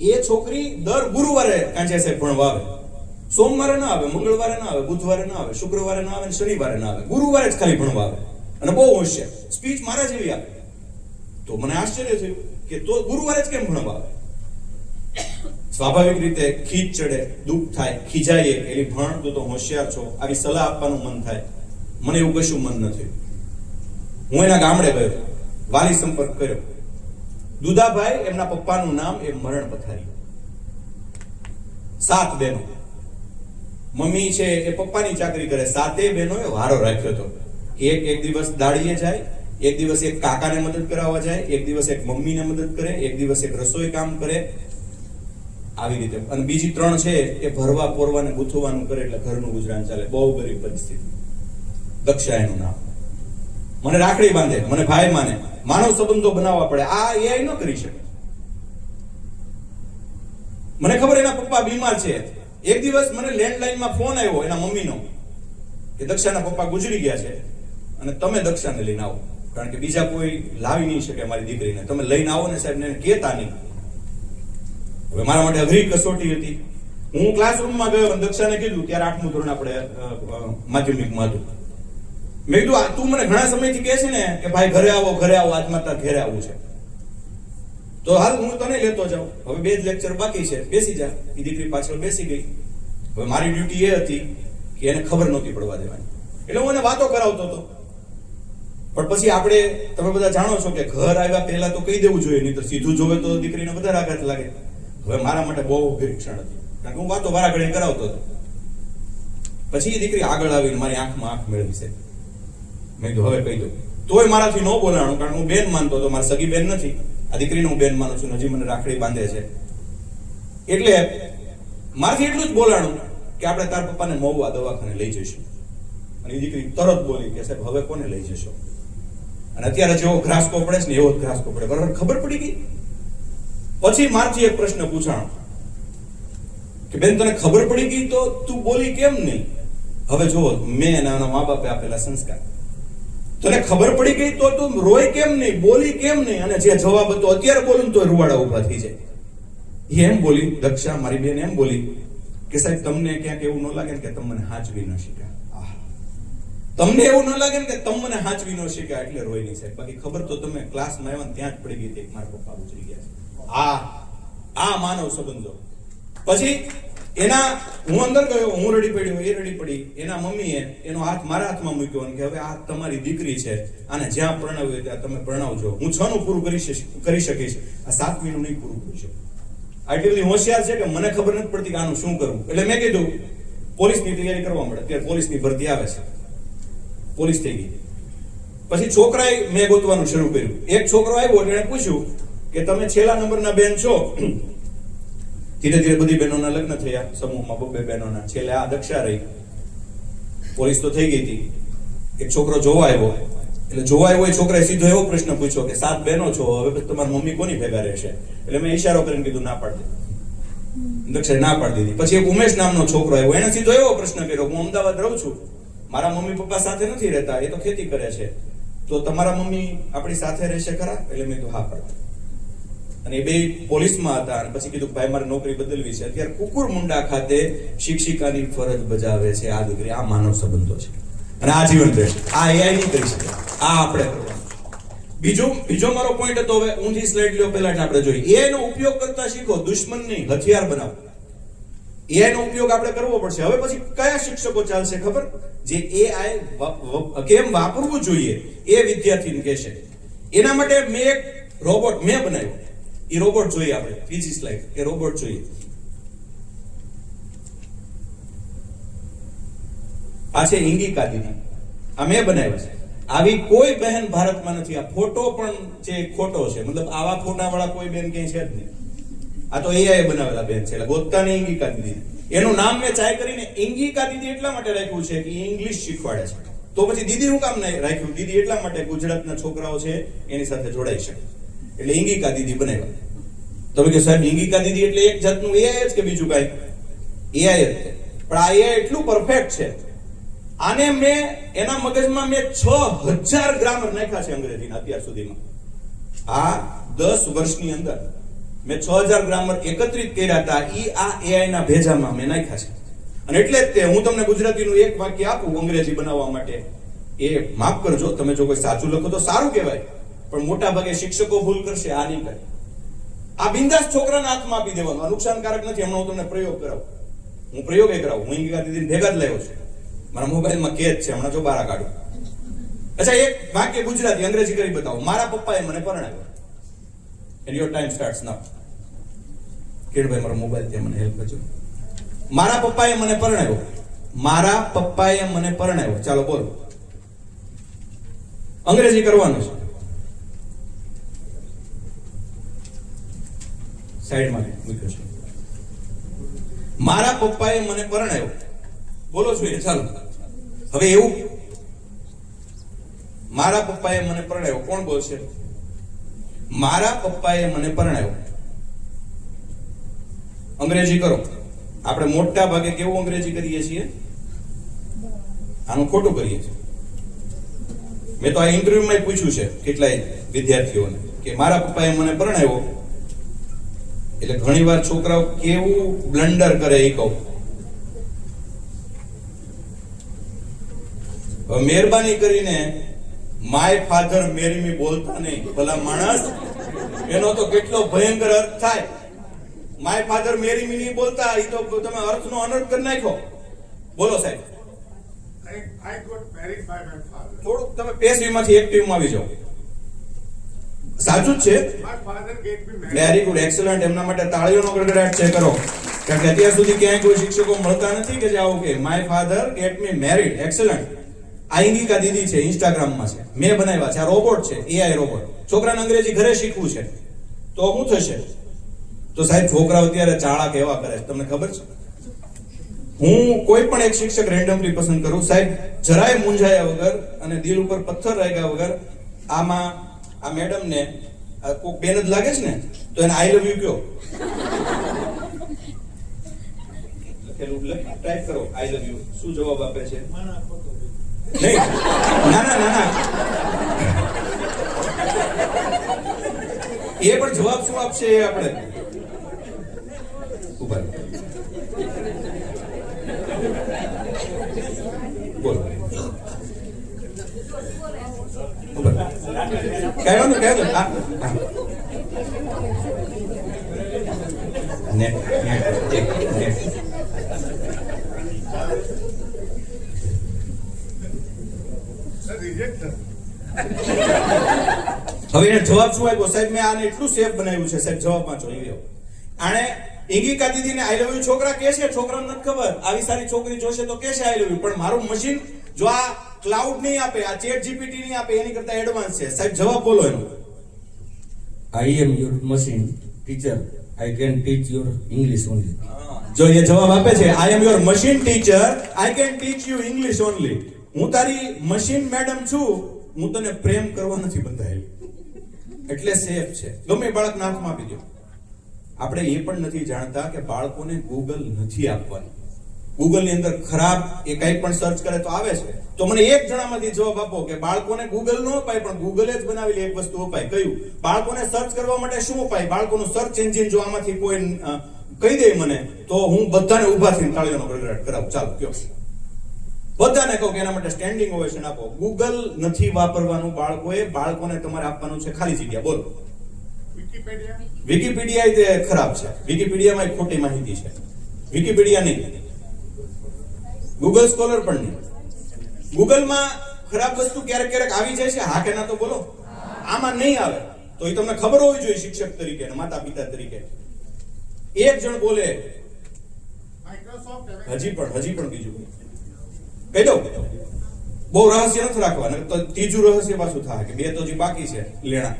એ છોકરી દર ગુરુવારે કાંચે સાહેબ ભણવા આવે. સોમવારે ના આવે, મંગળવારે ના આવે, બુધવારે ના આવે, શુક્રવારે ના આવે, શનિવારે ના આવે, ગુરુવારે જ ખાલી ભણવા આવે. અને બહુ હોશિયાર, સ્પીચ મારા જેવી આપે. તો મને આશ્ચર્ય થયું કે તો ગુરુવારે જ કેમ ભણવા આવે? સ્વાભાવિક રીતે ખીજ ચડે, દુઃખ થાય, ખીજાઈએ, એલી ભણ તું તો હોશિયાર છો, આવી સલાહ આપવાનું મન થાય. મને એવું કશું મન નથી. હું એના ગામડે ગયો, વાલી સંપર્ક કર્યો. દુધાભાઈ એમના પપ્પાનું નામ એ મરણ પથારી. 7 બહેનો. મમ્મી છે એ પપ્પાની ચાકરી કરે. 7 બહેનોએ વારો રાખ્યો હતો. એક દિવસ દાડીએ જાય, એક દિવસ એક કાકાને મદદ કરાવવા જાય, એક દિવસ એક મમ્મીને મદદ કરે, એક દિવસ એક રસોઈ કામ કરે, આવી રીતે. અને બીજી 3 છે એ ભરવા પોરવાને ગૂંથવાનું કરે, એટલે ઘરનું ગુજરાન ચાલે. બહુ ગરીબ પરિસ્થિતિ. દક્ષા એનું નામ. મને રાખડી બાંધે, મને ભાઈ માને, માનવ સંબંધો બનાવવા પડે. આ એઆઈ ન કરી શકે. મને ખબર એના પપ્પા બીમાર છે. એક દિવસ મને લેન્ડલાઈનમાં ફોન આવ્યો એના મમ્મીનો કે દક્ષાના પપ્પા ગુજરી ગયા છે અને તમે દક્ષાને લઈને આવો, કારણ કે બીજા કોઈ લાવી નહીં શકે મારી દીકરીને. તમે લઈને આવો ને સાહેબ, ને કહેતા નહીં. હવે મારા માટે અઘરી કસોટી હતી. હું ક્લાસરૂમમાં ગયો અને દક્ષાને કીધું, ત્યારે 8મું ધોરણ આપણે માધ્યમિકમાં હતું. મેં કીધું તું મને ઘણા સમયથી કહે છે ને કે ભાઈ ઘરે આવો, આજ માતા ઘરે આવવું છે, તો હાલ હું તને લેતો જાઉં. હવે 2 જ લેક્ચર બાકી છે, બેસી જા. એ દીકરી પાછળ બેસી ગઈ. હવે મારી ડ્યુટી એ હતી કે એને ખબર નહોતી પડવા દેવાની, એટલે હું એને વાતો કરાવતો હતો. પણ પછી આપણે, તમે બધા જાણો છો કે ઘર આવ્યા પહેલા તો કહી દેવું જોઈએ, નહીં તો સીધું જોવે તો દીકરીને વધારે આઘાત લાગે. હવે મારા માટે બહુ પરીક્ષણ હતી, કારણ કે હું વાતો વારા ઘડી કરાવતો હતો. પછી એ દીકરી આગળ આવીને મારી આંખમાં આંખ મેળવી છે. મેં કીધું હવે કહી દઉં. તોય મારાથી ન બોલાણું, કારણ કે હું બેન માનતો હતો. મારી સગી બેન નથી, આ દીકરીને હું બેન માનું છું, હજી મને રાખડી બાંધે છે. એટલે મારાથી એટલું જ બોલાણું કે આપણે તાર પપ્પાને મહુવા દવાખાને લઈ જઈશું. અને એ દીકરી તરત બોલી કે સાહેબ હવે કોને લઈ જશો? અને અત્યારે જેવો ઘરાસકો પડે છે ને એવો જ ઘરાસકો પડે. બરાબર ખબર પડી ગઈ. પછી મારથી એક પ્રશ્ન પૂછાણો કે બેન તને ખબર પડી ગઈ તો તું બોલી કેમ નહીં? હવે જો મેં એના મા બાપે આપેલા સંસ્કાર. તને ખબર પડી ગઈ તો તું રોય કેમ નહીં, બોલી કેમ નહીં? અને જે જવાબ હતો અત્યારે બોલું તો રૂવાડા ઉભા થઈ જાય. એમ બોલી દક્ષા, મારી બેન એમ બોલી કે સાહેબ તમને ક્યાંક એવું ન લાગે ને કે તમે મને હાચવી ન શીખ્યા? તમને એવું ન લાગે ને કે તમે મને હાચવી ન શીખ્યા એટલે રોઈ નહીં સાહેબ? બાકી ખબર તો તમે ક્લાસમાં આવ્યા ત્યાં જ પડી ગઈ હતી, મારા પપ્પા ગુજરી ગયા છે. આ માનવ સંબંધો. પછી હું અંદર ગયો, હું રડી પડ્યો, એ રડી પડી. એના મમ્મીએ એનો હાથ મારા હાથમાં મૂક્યો અને કે હવે આ તમારી દીકરી છે, આને જ્યાં પરણાવ્યું ત્યાં તમે પરણાવજો. હું 6 નું પૂરું કરી શકીશ, આ 7મી નું નહીં પૂરું કરી શકું. આટલી બધી હોશિયાર છે કે મને ખબર નથી પડતી કે આનું શું કરવું. એટલે મેં કીધું પોલીસની તૈયારી કરવા મળે. અત્યારે પોલીસની ભરતી આવે છે, પોલીસ થઈ ગઈ. પછી છોકરાએ મેં ગોતવાનું શરૂ કર્યું. એક છોકરો આવ્યો એટલે એને પૂછ્યું કે તમે છેલ્લા નંબરના બેન છો? ધીરે ધીરે બધી બહેનોના લગ્ન થયા, સમૂહમાં 2 બહેનોના. છેલ્લે આ દક્ષા રહી. પોલીસ તો થઈ ગઈ હતી. એક છોકરો જોવા આવ્યો, એટલે જોવા આવ્યો એ છોકરાએ સીધો એવો પ્રશ્ન પૂછ્યો કે 7 બહેનો છો, હવે તમારી મમ્મી કોની ભેગા રહેશે? એટલે મેં ઈશારો કરીને કીધું ના પાડી દે. દક્ષાએ ના પાડી દીધી. પછી એક ઉમેશ નામનો છોકરો આવ્યો, એને સીધો એવો પ્રશ્ન કર્યો, હું અમદાવાદ રહું છું, મારા મમ્મી પપ્પા સાથે નથી રહેતા, એ તો ખેતી કરે છે, તો તમારા મમ્મી આપણી સાથે રહેશે ખરા? એટલે મેં કીધું હા પાડી. અને એ 2 પોલીસમાં હતા. અને પછી કીધું ભાઈ મારે નોકરી બદલવી છે. અત્યારે કુકુરમુંડા ખાતે શિક્ષિકાની ફરજ બજાવે છે આ દીકરી. આ માનવ સંબંધો છે અને આ જીવન રહેશે. આ એઆઈ નહીં કરી શકે, આ આપણે કરવાનું. બીજો મારો પોઈન્ટ હતો. હવે ઊંધી સ્લાઇડ લ્યો પહેલા એટલે આપણે જોઈએ. એઆઈ નો ઉપયોગ કરતા શીખો, દુશ્મન નહીં હથિયાર બનાવો. એઆઈ નો ઉપયોગ આપણે કરવો પડશે. હવે પછી કયા શિક્ષકો ચાલશે ખબર? જે એઆઈ કેમ વાપરવું જોઈએ એ વિદ્યાર્થીને કહેશે. એના માટે મેં એક રોબોટ બનાવ્યો. એ રોબોટ જોઈએ આપણે. ત્રીજી સ્લાઇડ. એ રોબોટ જોઈએ. આ છે ઇંગિકા દીદી. આ મેં બનાવ્યા છે. આવી કોઈ બહેન ભારતમાં નથી. આ ફોટો પણ જે ખોટો છે, મતલબ આવા ફોટા વાળા કોઈ બેન ક્યાંય છે જ નહીં. આ તો એઆઈ બનાવેલા બેન છે. એટલે ગોતતાની ઇંગિકા દીદી. એનું નામ મેં ચાય કરીને ઇંગિકા દીદી એટલા માટે રાખ્યું છે કે ઇંગ્લિશ શીખવાડે છે. તો પછી દીદી હું કામ નહીં રાખ્યું? દીદી એટલા માટે ગુજરાતના છોકરાઓ છે એની સાથે જોડાઈ શકે, એટલે ઇંગિકા દીદી બનાવ્યા. તમે કે સાહેબ ઇંગિકા દીદી એટલે એક જાતનું એઆઈ જ કે બીજું કાંઈ? એઆઈ જ છે. પણ આ એઆઈ એટલું પરફેક્ટ છે, આને મેં એના મગજમાં મેં 6000 ગ્રામર નાખ્યા છે અંગ્રેજીના અત્યાર સુધીમાં. આ 10 વર્ષની અંદર મેં 6000 ગ્રામર એકત્રિત કર્યા હતા. આ એઆઈ ના ભેજામાં મેં નાખ્યા છે. અને એટલે જ તે હું તમને ગુજરાતીનું એક વાક્ય આપું અંગ્રેજી બનાવવા માટે. એ માફ કરજો, તમે જો કોઈ સાચું લખો તો સારું કહેવાય, પણ મોટા ભાગે શિક્ષકો ભૂલ કરશે, આ નહીં કરે. આ બિંદાસ છોકરાના હાથમાં આપી દેવાનું. આ નુકસાનકારક નથી. હમણાં હું તમને પ્રયોગ કરાવું. હું પ્રયોગ કરાવું. હું ઇંગિકા દીદીને ભેગા જ લાવ્યો છું. મારા મોબાઈલમાં કેદ છે, હમણાં જો બહાર કાઢું. અચ્છા, એક વાક્ય ગુજરાતી અંગ્રેજી કરી બતાવો. મારા પપ્પાએ મને પરણાવ્યો. એન્ડ યોર ટાઈમ સ્ટાર્ટ્સ નાઉ. કિરણભાઈ મારો મોબાઈલ ત્યાં મને હેલ્પ કરજો. મારા પપ્પાએ મને પરણાવ્યો. મારા પપ્પાએ મને પરણાવ્યો. ચાલો બોલો. અંગ્રેજી કરવાનું છે. સાઈડમાં મૂક્યો છે. મારા પપ્પાએ મને પરણાવ્યો. બોલો જોઈએ. ચાલો હવે એવું. મારા પપ્પાએ મને પરણાવ્યો. કોણ બોલશે? મારા પપ્પાએ મને પરણાવ્યો. અંગ્રેજી કરો. આપણે મોટા ભાગે કેવું અંગ્રેજી કરીએ છીએ? આનું ખોટું કરીએ છીએ. મેં તો આ ઇન્ટરવ્યુમાં પૂછ્યું છે કેટલાય વિદ્યાર્થીઓને કે મારા પપ્પાએ મને પરણાવ્યો. એટલે ઘણીવાર છોકરાઓ કેવું બ્લન્ડર કરે એ કહું. મહેરબાની કરીને માય ફાધર મેરી મી બોલતા નહીં. ભલા માણસ, એનો તો કેટલો ભયંકર અર્થ થાય. માય ફાધર મેરી મી નહીં બોલતા, એ તો તમે અર્થનો અનર્થ કરી નાખો. બોલો સાહેબ. I got married by my father. થોડુંક તમે પેસિવમાંથી એક્ટિવમાં આવી જાઓ. સાચું જ છે. My father get me married. Very good, excellent. એમના માટે તાળીઓનો ગડગડાટ છે કરો. કારણ કે અત્યાર સુધી ક્યાંય કોઈ શિક્ષકો મળતા નથી કે જે આવું કે my father get me married. Excellent. આ ઇંગિકા દીદી છે, ઇન્સ્ટાગ્રામમાં છે, મેં બનાવ્યા છે. આ રોબોટ છે, એઆઈ રોબોટ. છોકરાને અંગ્રેજી ઘરે શીખવું છે તો શું થશે? તો સાહેબ છોકરાઓ અત્યારે ચાળા કેવા કરે છે તમને ખબર છે? હું કોઈ પણ એક શિક્ષક રેન્ડમલી પસંદ કરું સાહેબ, જરાય મૂંઝાયા વગર અને દિલ ઉપર પથ્થર રાખ્યા વગર. આમાં આ મેડમ ને કોક બેન જ લાગે છે ને, તો એને આઈ લવ યુ કયો. લખેલું ટાઈપ કરો આઈ લવ યુ. શું જવાબ આપે છે? નહીં, ના ના ના ના, એ પણ જવાબ શું આપશે એ આપણે ઉભા બોલો. કહેવાનું કહેવાનું હા ને Sir, reject sir. હવે એને જવાબ શું આપ્યો સાહેબ? મેં આને એટલું સેફ બનાવ્યું છે સાહેબ. જવાબમાં જોઈ લ્યો. આણે ઇંગિકા દીદીને આઈ લવ યુ છોકરા કહે છે, છોકરાને નથી ખબર. આવી સારી છોકરી જોશે તો કહેશે આઈ લવ યુ. પણ મારું મશીન જો આ ક્લાઉડ નહીં આપે, આ ચેટ જીપીટી નહીં આપે, એની કરતા એડવાન્સ છે. સાહેબ જવાબ બોલો એનો. I am your machine teacher. I can teach your English only. જો એ જવાબ આપે છે I am your machine teacher, I can teach you English only. હું તારી મશીન મેડમ છું, હું તને પ્રેમ કરવા નથી બંધાયેલી. એટલે સેફ છે. ગમે બાળકના હાથમાં આપી દો. આપણે એ પણ નથી જાણતા કે બાળકોને ગૂગલ નથી આપવાનું. ગૂગલ ની અંદર ખરાબ એ કંઈ પણ સર્ચ કરે તો આવે છે. તો મને એક જણામાંથી જવાબ આપો કે બાળકોને ગૂગલ નો અપાય પણ ગૂગલે જ બનાવેલી એક વસ્તુ અપાય. કયું? બાળકોને સર્ચ કરવા માટે શું અપાય? બાળકોનું સર્ચ એન્જિન જો આમાંથી કોઈ કહી દે મને, તો હું બધાને ઊભા થઈને તાળીઓનો ગડગડાટ કરાવું. ચાલો કયો. બધાને કહું કે એના માટે સ્ટેન્ડિંગ ઓવેશન આપો. ગૂગલ નથી વાપરવાનું બાળકોએ. બાળકોને તમારે આપવાનું છે ખાલી જગ્યા. બોલો. Wikipedia. વિકીપીડિયા તે ખરાબ છે. વિકીપીડિયામાં ખોટી માહિતી છે. વિકીપીડિયા નહીં, ગૂગલ સ્કોલર પણ નહીં. ગૂગલમાં ખરાબ વસ્તુ ક્યારેક ક્યારેક આવી જાય છે. હા કે ના તો બોલો. આમાં નહીં આવે તો એ તમને ખબર હોવી જોઈએ શિક્ષક તરીકે અને માતા પિતા તરીકે. એક જણ બોલે Microsoft. હજી પણ બીજું કહી દઉં. બહુ રહસ્ય નથી રાખવાનું તો ત્રીજું રહસ્ય પાછું થાય કે બે તો હજી બાકી છે લેણા.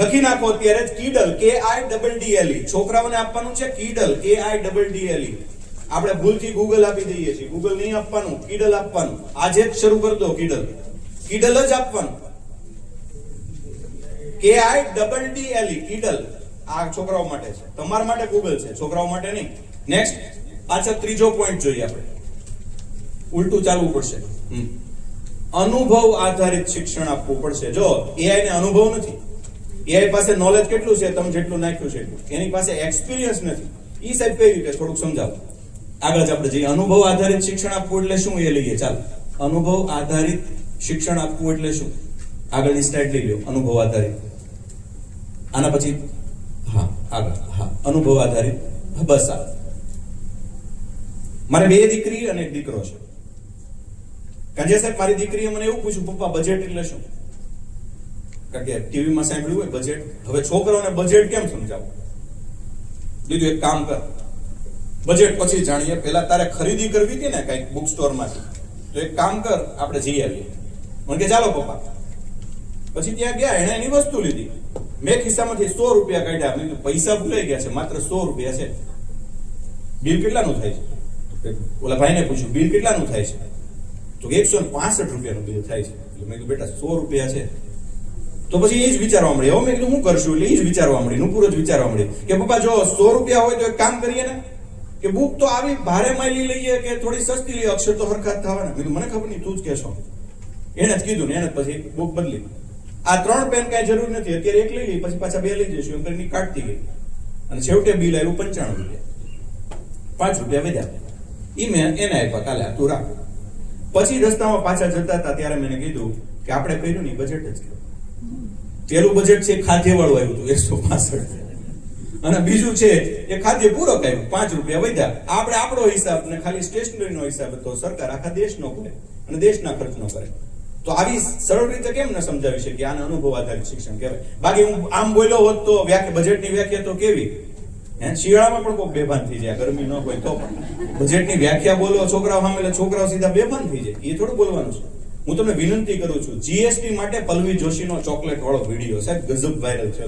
લખી નાખો અત્યારે જ કીડલ, KIDDLE. છોકરાઓને આપવાનું છે કીડલ, KIDDLE. આપણે ભૂલથી ગૂગલ આપી દઈએ છીએ. ગૂગલ નહીં આપવાનું, કીડલ આપવાનું. આજે જ શરૂ કરી દો કીડલ. કીડલ જ આપવાનું. KIDDLE કીડલ. આ છોકરાઓ માટે છે, તમારા માટે ગૂગલ છે, છોકરાઓ માટે નહીં. નેક્સ્ટ પાછળ ત્રીજો પોઈન્ટ જોઈએ આપણે. ઉલટું ચાલવું પડશે. અનુભવ આધારિત શિક્ષણ આપવું પડશે. જો એઆઈ ને અનુભવ નથી. એઆઈ પાસે નોલેજ કેટલું છે? તમે જેટલું નાખ્યું છે એટલું. એની પાસે એક્સપિરિયન્સ નથી. ઈ સાહેબ કઈ રીતે થોડુંક સમજાવો. આગળ જ આપણે જઈએ. અનુભવ આધારિત શિક્ષણ આપવું એટલે શું એ લઈએ. ચાલો, અનુભવ આધારિત શિક્ષણ આપવું એટલે શું? આગળની સ્લાઇડ લઈ લો. અનુભવ આધારિત. આના પછી હા આગળ હા અનુભવ આધારિત હા, બસ આ મારે 2 દીકરી અને 1 દીકરો છે. કાંજે સાહેબ મારી દીકરીએ મને એવું પૂછ્યું, પપ્પા બજેટ એટલે શું? કારણ કે ટીવીમાં સાંભળ્યું હોય બજેટ. હવે છોકરાઓને બજેટ કેમ સમજાવું? દીધું એક કામ કર, બજેટ પછી જાણીએ, પહેલા તારે ખરીદી કરવી હતી ને કઈક બુક સ્ટોર માંથી, તો એક કામ કર આપણે જઈ આવીએ. મને કે ચાલો પપ્પા. પછી ત્યાં ગયા, એણે એની વસ્તુ લીધી, મેં ખિસ્સામાંથી 100 રૂપિયા કાઢ્યા. મેં કીધું પૈસા ભૂલાઈ ગયા છે, માત્ર 100 રૂપિયા છે. બિલ કેટલાનું થાય છે? ઓલા ભાઈને પૂછ્યું બિલ કેટલાનું થાય છે? તો 165 રૂપિયાનું બિલ થાય છે. એટલે મેં કીધું બેટા 100 રૂપિયા છે. તો પછી એ જ વિચારવા મળી. હવે મેં કીધું હું કરશું? એટલે એ જ વિચારવા મળી, નુપુર જ વિચારવા મળી કે પપ્પા જો 100 રૂપિયા હોય તો એક કામ કરીએ ને કે બુક તો આવી ભારે માયલી લઈએ કે થોડી સસ્તી લઈએ, અક્ષર તો હરખા જ થવાના. કીધું મને ખબર નહીં, તું જ કહેશો. એને જ કીધું ને એને પછી બુક બદલી. આ 3 પેન કાંઈ જરૂર નથી, અત્યારે 1 લઈ લઈ, પછી પાછા 2 લઈ જઈશું એમ કરીને કાઢતી ગઈ. અને છેવટે બિલ આવ્યું 95 રૂપિયા. 5 રૂપિયા વધ્યા. ઈ મેં એને આપ્યા, કાલે તું રાખ. પછી રસ્તામાં પાછા જતા હતા ત્યારે મેં કીધું કે આપણે કર્યું ને બજેટ જ કર્યું. પેલું બજેટ છે ખાદ્ય વાળું આવ્યું હતું 165, અને બીજું છે એ ખાદ્ય પૂરક આવ્યું 5 રૂપિયા વધ્યા. આપણે આપણો હિસાબ ને ખાલી સ્ટેશનરીનો હિસાબ હતો, સરકાર આખા દેશનો કરે અને દેશના ખર્ચનો કરે. તો આવી સરળ રીતે કેમ ન સમજાવી શકીએ? આને અનુભવ આધારિત શિક્ષણ કહેવાય. બાકી હું આમ બોલ્યો હોત તો બજેટની વ્યાખ્યા તો કેવી? શિયાળામાં પણ કોઈ બેભાન થઈ જાય, ગરમી ન હોય તો પણ બજેટની વ્યાખ્યા બોલો છોકરાઓ સામે, એટલે છોકરાઓ સીધા બેભાન થઈ જાય. એ થોડું બોલવાનું છે. હું તમને વિનંતી કરું છું, જીએસટી માટે પલ્લવી જોશીનો ચોકલેટ વાળો વિડીયો સાહેબ ગજબ વાયરલ છે.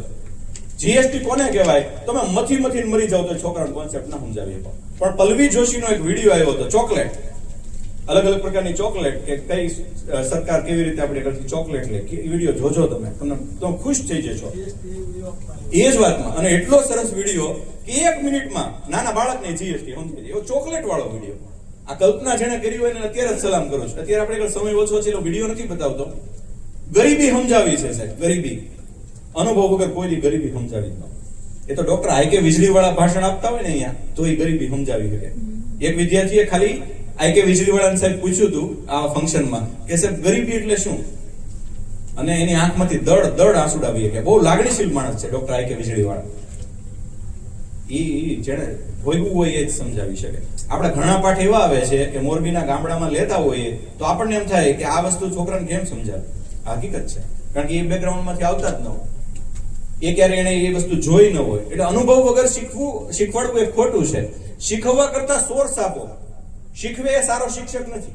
જીએસટી કોને કહેવાય? તમે મથી મરી જાવ તો છોકરાનો કોન્સેપ્ટ ના સમજાવી શકો. પણ પલ્લવી જોશીનો એક વિડીયો આવ્યો હતો, ચોકલેટ, અલગ અલગ પ્રકારની ચોકલેટ, કે કઈ સરકાર કેવી રીતે આપણે કરતી ચોકલેટ લે. એ વિડીયો જોજો તમે ખુશ થઈ જશો. એ જ વાતમાં, અને એટલો સરસ વિડીયો કે 1 મિનિટમાં નાના બાળકને જીએસટી સમજી જાય એવો ચોકલેટ વાળો વિડીયો. આ કલ્પના જેને કરી હોય એને અત્યારે જ સલામ કરું છું. અત્યારે આપણે સમય ઓછો છે એટલે વિડીયો નથી બતાવતો. ગરીબી સમજાવી છે સાહેબ, ગરીબી. અનુભવ વગર કોઈ ગરીબી સમજાવી ન. એ તો ડોક્ટર આઈ કે વીજળી વાળા ભાષણ આપતા હોય ને અહીંયા, તો એ ગરીબી સમજાવી શકે. એક વિદ્યાર્થીએ ખાલી આઈ કે વીજળી વાળાને સાહેબ પૂછ્યું હતું આ ફંક્શનમાં કે સાહેબ ગરીબી એટલે શું? અને એની આંખમાંથી દળ આંસુડા આવી ગયા. બહુ લાગણીશીલ માણસ છે ડોક્ટર આઈ કે વીજળી વાળા. ઈ જેને ભોગવું હોય એ જ સમજાવી શકે. આપણે ઘણા પાઠ એવા આવે છે કે મોરબીના ગામડામાં લેતા હોઈએ તો આપણને એમ થાય કે આ વસ્તુ છોકરાને કેમ સમજાવે. હકીકત છે, કારણ કે એ બેકગ્રાઉન્ડમાંથી આવતા જ ન હોય, એ ક્યારે એને એ વસ્તુ જોઈ ન હોય. એટલે અનુભવ વગર શીખવાડવું એ ખોટું છે. શીખવવા કરતા સોર્સ આપો. શીખવે એ સારો શિક્ષક નથી.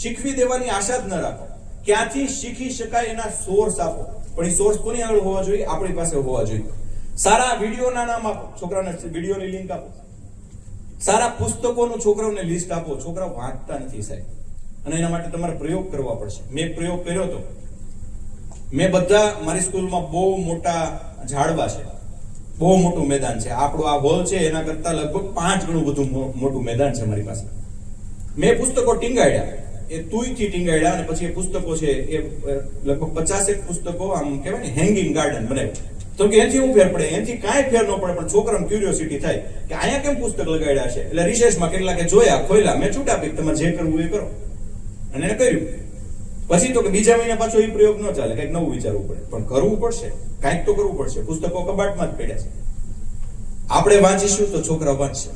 શીખવી દેવાની આશા જ ન રાખો. ક્યાંથી શીખી શકાય એના સોર્સ આપો. પણ એ સોર્સ કોની આગળ હોવા જોઈએ? આપણી પાસે હોવા જોઈએ. સારા વિડીયોના નામ આપો, છોકરાને વિડીયોની લિંક આપો. સારા પુસ્તકોનું છોકરાઓને લિસ્ટ આપો. છોકરાઓ વાંચતા નથી સાહેબ, અને એના માટે તમારે પ્રયોગ કરવા પડશે. મેં પ્રયોગ કર્યો હતો. મેં બધા મારી સ્કૂલમાં બહુ મોટા ઝાડવા છે, બહુ મોટું મેદાન છે. આપણું આ હોલ છે એના કરતા લગભગ 5 ગણું બધું મોટું મેદાન છે મારી પાસે. મેં પુસ્તકો ટીંગાડ્યા, એ તુંયથી ટીંગાડ્યા, અને પછી એ પુસ્તકો છે એ લગભગ 50 પુસ્તકો આમ કહેવાય ને હેંગિંગ ગાર્ડન બનાવ્યું. તો કે એથી શું ફેર પડે? એથી કાંઈ ફેર ન પડે, પણ છોકરાને ક્યુરિયોસિટી થાય કે અહીંયા કેમ પુસ્તક લગાડ્યા છે. એટલે રિસેસમાં કેટલાકે જોયા, ખોલ્યા, મેં છૂટા પીક તમારે જે કરવું એ કરો, અને એને કર્યું. પછી તો કે બીજા મહિના પાછો એ પ્રયોગ ન ચાલે, કંઈક નવું વિચારવું પડે. પણ કરવું પડશે, કાંઈક તો કરવું પડશે. પુસ્તકો કબાટમાં જ પડ્યા છે. આપણે વાંચીશું તો છોકરા વાંચશે.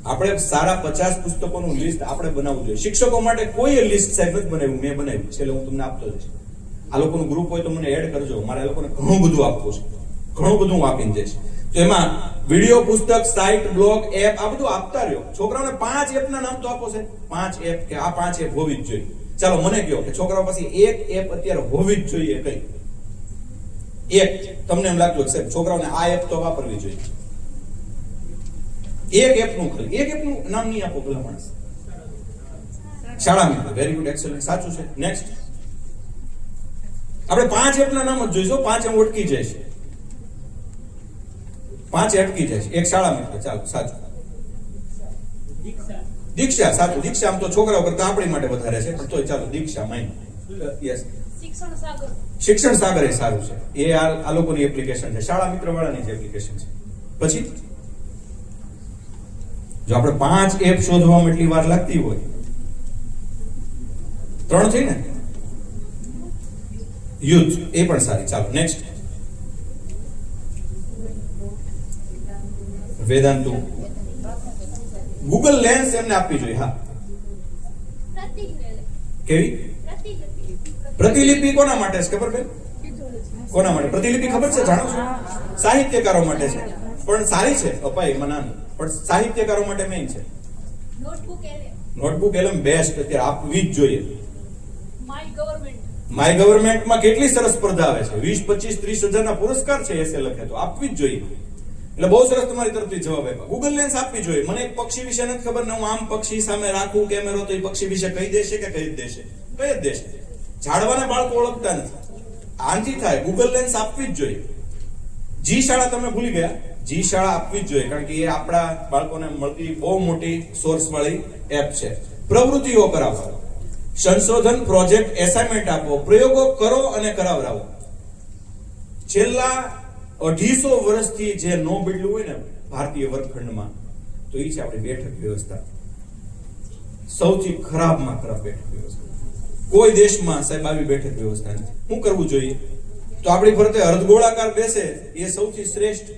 આપણે સારા 50 પુસ્તકોનું લિસ્ટ આપણે બનાવવું જોઈએ. શિક્ષકો માટે કોઈ લિસ્ટ સાહેબ નથી બનાવ્યું, મેં બનાવ્યું છે. એટલે હું તમને આપતો જઈશ. આ લોકોનું ગ્રુપ હોય તો મને એડ કરજો. મારે આ લોકોને ઘણું બધું આપવું છે, ઘણું બધું હું આપીને જઈશ. તો એમાં વિડીયો, પુસ્તક, સાઇટ, બ્લોગ, એપ, આ બધું આપતા રહ્યો. છોકરાઓને 5 એપના નામ તો આપો છે. 5 એપ કે આ 5 એપ હોવી જ જોઈએ. ચાલો મને કહો કે છોકરાઓ પાસે એક એપ અત્યારે હોવી જ જોઈએ. કઈ એક તમને એમ લાગતું સાહેબ છોકરાઓને આ એપ તો વાપરવી જોઈએ? એક એપનું ખાલી એક એપનું નામ નહીં આપો પેલા માણસ. શાળા મિત્ર, વેરી ગુડ, એક્સેલન્ટ, સાચું છે. નેક્સ્ટ આપણે 5 એપના નામ જ જોઈશું. 5 એમ અટકી જાય છે, 5 અટકી જાય છે. એક શાળા મિત્ર, ચાલો સાચું. દીક્ષા, સાચું. દીક્ષા આમ તો છોકરાઓ કરતા આપણી માટે વધારે છે, પણ તોય ચાલો દીક્ષા માઇન. યસ, શિક્ષણ સાગર એ સારું છે. એ આ લોકોની એપ્લિકેશન છે, શાળા મિત્ર વાળાની જ એપ્લિકેશન છે. પછી જો આપણે 5 એપ શોધવામાં એટલી વાર લાગતી હોય, 3 થઈ ને. યુથ, એ પણ સારી. ચાલો નેક્સ્ટ. વેદાંતુ ગૂગલ લેન્સ એમને આપવી જોઈએ. હા, કેવી પ્રતિલિપિ કોના માટે છે ખબર બેન? કોના માટે પ્રતિલિપિ ખબર છે? જાણો છો? સાહિત્યકારો માટે છે, પણ સારી છે, અપાય એમાં નાની, પણ સાહિત્યકારો માટે મેઇન છે. નોટબુક એલમ બેસ્ટ અત્યારે આપવી જ જોઈએ. માય ગવર્મેન્ટમાં કેટલી સરસ સ્પર્ધા આવે છે, 20, 25, 30 હજારના પુરસ્કાર છે એસે લખે તો આપવી જ જોઈએ. એટલે બહુ સરસ તમારી તરફથી જવાબ આપ્યા. ગૂગલ લેન્સ આપવી જોઈએ. મને એક પક્ષી વિશે નથી ખબર ને હું આમ પક્ષી સામે રાખું કેમેરો તો એ પક્ષી વિશે કહી દેશે કે કહી જ દેશે? કહી જ દેશે. ઝાડવાના બાળકો ઓળખતા નથી. આનથી થાય. ગૂગલ લેન્સ આપવી જ જોઈએ. જી શાળા તમે ભૂલી ગયા, જી શાળા આપવી જ જોઈએ, કારણ કે એ આપણા બાળકોને મળતી બહુ મોટી સોર્સ વાળી એપ છે. પ્રવૃત્તિઓ કરાવો, સંશોધન પ્રોજેક્ટ એસાઇનમેન્ટ આપો, પ્રયોગો કરો અને કરાવરાવો. છેલ્લા 250 વર્ષથી જે નો બદલ્યું હોય ને ભારતીય વર્ગખંડમાં, તો એ છે આપણી બેઠક વ્યવસ્થા. સૌથી ખરાબમાં ખરાબ બેઠક વ્યવસ્થા. કોઈ દેશમાં સાહેબ આવી બેઠક વ્યવસ્થા નથી. શું કરવું જોઈએ? તો આપણી ફરતે અર્ધગોળાકાર બેસે એ સૌથી શ્રેષ્ઠ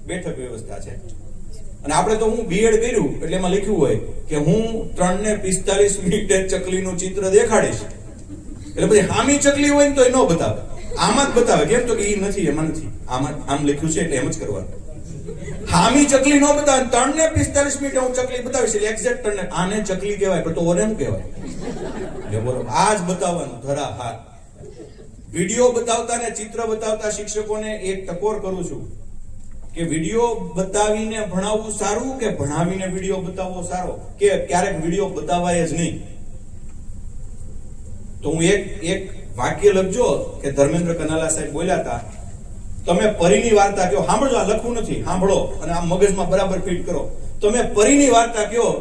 બેઠક વ્યવસ્થા છે. અને આપણે તો હું બીએડ કર્યું એટલે એમાં લખ્યું હોય કે હું 3:45 ચકલીનું ચિત્ર દેખાડીશ. એટલે પછી હામી ચકલી હોય ને તો એ ન બતાવે, આમાં જ બતાવે. કેમ? તો કે એ નથી, એમાં નથી, આમાં આમ લખ્યું છે એટલે એમ જ કરવાનું. હામી ચકલી ન બતાવે. 3:45 હું ચકલી બતાવીશ એટલે એક્ઝેક્ટ આને ચકલી કહેવાય, પણ તો ઓને શું કહેવાય? એટલે બોલો, આ જ બતાવવાનું ધરા હાથ. વિડીયો બતાવતા ને ચિત્ર બતાવતા શિક્ષકોને એક ટકોર કરું છું કે વિડીયો બતાવીને ભણાવવું સારું કે ભણાવીને વિડીયો બતાવવો સારો, કે ક્યારેક વિડીયો બતાવાય જ નહીં. તો હું એક વાક્ય લખજો કે ધર્મેન્દ્ર કનાલા સાહેબ બોલ્યા હતા, તમે પરીની વાર્તા કયો. સાંભળજો, આ લખવું નથી, સાંભળો અને આ મગજમાં બરાબર ફિટ કરો. તમે પરીની વાર્તા કયો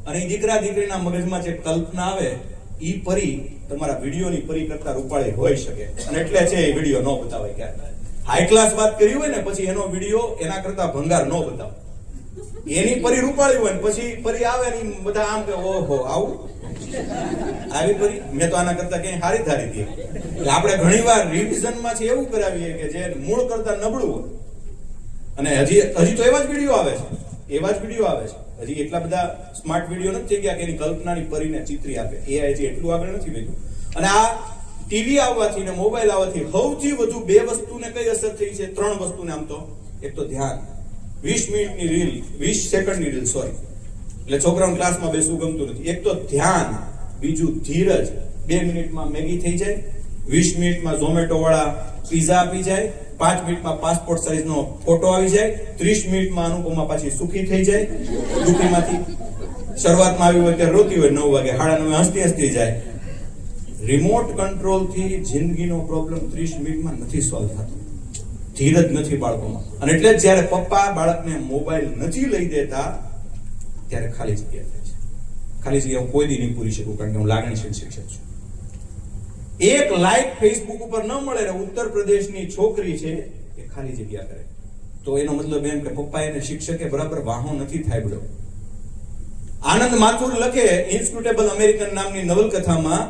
અને દીકરા દીકરીના મગજમાં જે કલ્પના આવે ઈ પરી તમારા વિડીયોની પરી કરતા રૂપાળી હોઈ શકે. અને એટલે છે એ વિડીયો ન બતાવાય. ક્યારે હાઈ ક્લાસ વાત કરી હોય ને પછી એનો વિડીયો એના કરતા ભંગાર ન બતાવો. એની પરી રૂપાળી હોય ને પછી પરી આવે ને બધા આમ કે ઓહો આવું આવી પરી, મેં તો આના કરતા ક્યાંય હારી ધારી હતી. એટલે આપણે ઘણીવાર રિવિઝનમાંથી એવું કરાવીએ કે જે મૂળ કરતા નબળું હોય. અને હજી તો એવા જ વિડીયો આવે છે, એવા જ વિડીયો આવે છે. હજી એટલા બધા સ્માર્ટ વિડીયો નથી થઈ ગયા કે એની કલ્પનાની પરીને ચિત્રી આપે. એ હજી એટલું આગળ નથી વધ્યું. અને આ ટીવી આવવાથી ને મોબાઈલ આવવાથી સૌથી વધુ બે વસ્તુને કઈ અસર થઈ છે? 3 વસ્તુને. આમ તો એક તો ધ્યાન, 20 મિનિટની રીલ, 20 સેકન્ડની રીલ, સોરી, એટલે છોકરાઓને ક્લાસમાં બેસવું ગમતું નથી. એક તો ધ્યાન, બીજું ધીરજ. 2 મિનિટમાં મેગી થઈ જાય, 20 મિનિટમાં ઝોમેટો વાળા પીઝા આપી જાય, 5 મિનિટમાં પાસપોર્ટ સાઈઝનો ફોટો આવી જાય, 30 મિનિટમાં અનુપમા પાછી સુખી થઈ જાય દુઃખીમાંથી. શરૂઆતમાં આવી હોય ત્યારે રોતી હોય, 9 વાગે, 9:30 હસતી હસતી જાય. રિમોટ કંટ્રોલ થી જિંદગીનો પ્રોબ્લેમ 30 મિનિટમાં નથી સોલ્વ થતો. ધીરજ નથી બાળકોમાં. અને એટલે જ જ્યારે પપ્પા બાળકને મોબાઈલ નથી લઈ દેતા ત્યારે ખાલી જગ્યા થાય છે. ખાલી જગ્યા હું કોઈ દી નહીં પૂરી શકું, કારણ કે હું લાગણીશીલ શિક્ષક છું. એક લાઈક ફેસબુક ઉપર ન મળે ને ઉત્તર પ્રદેશની છોકરી છે એ ખાલી જગ્યા કરે, તો એનો મતલબ એમ કે પપ્પા એને શિક્ષકે બરાબર વાહો નથી થાય બળો. આનંદ માથુર લખે ઇન્સ્ક્રુટેબલ અમેરિકન નામની નવલકથામાં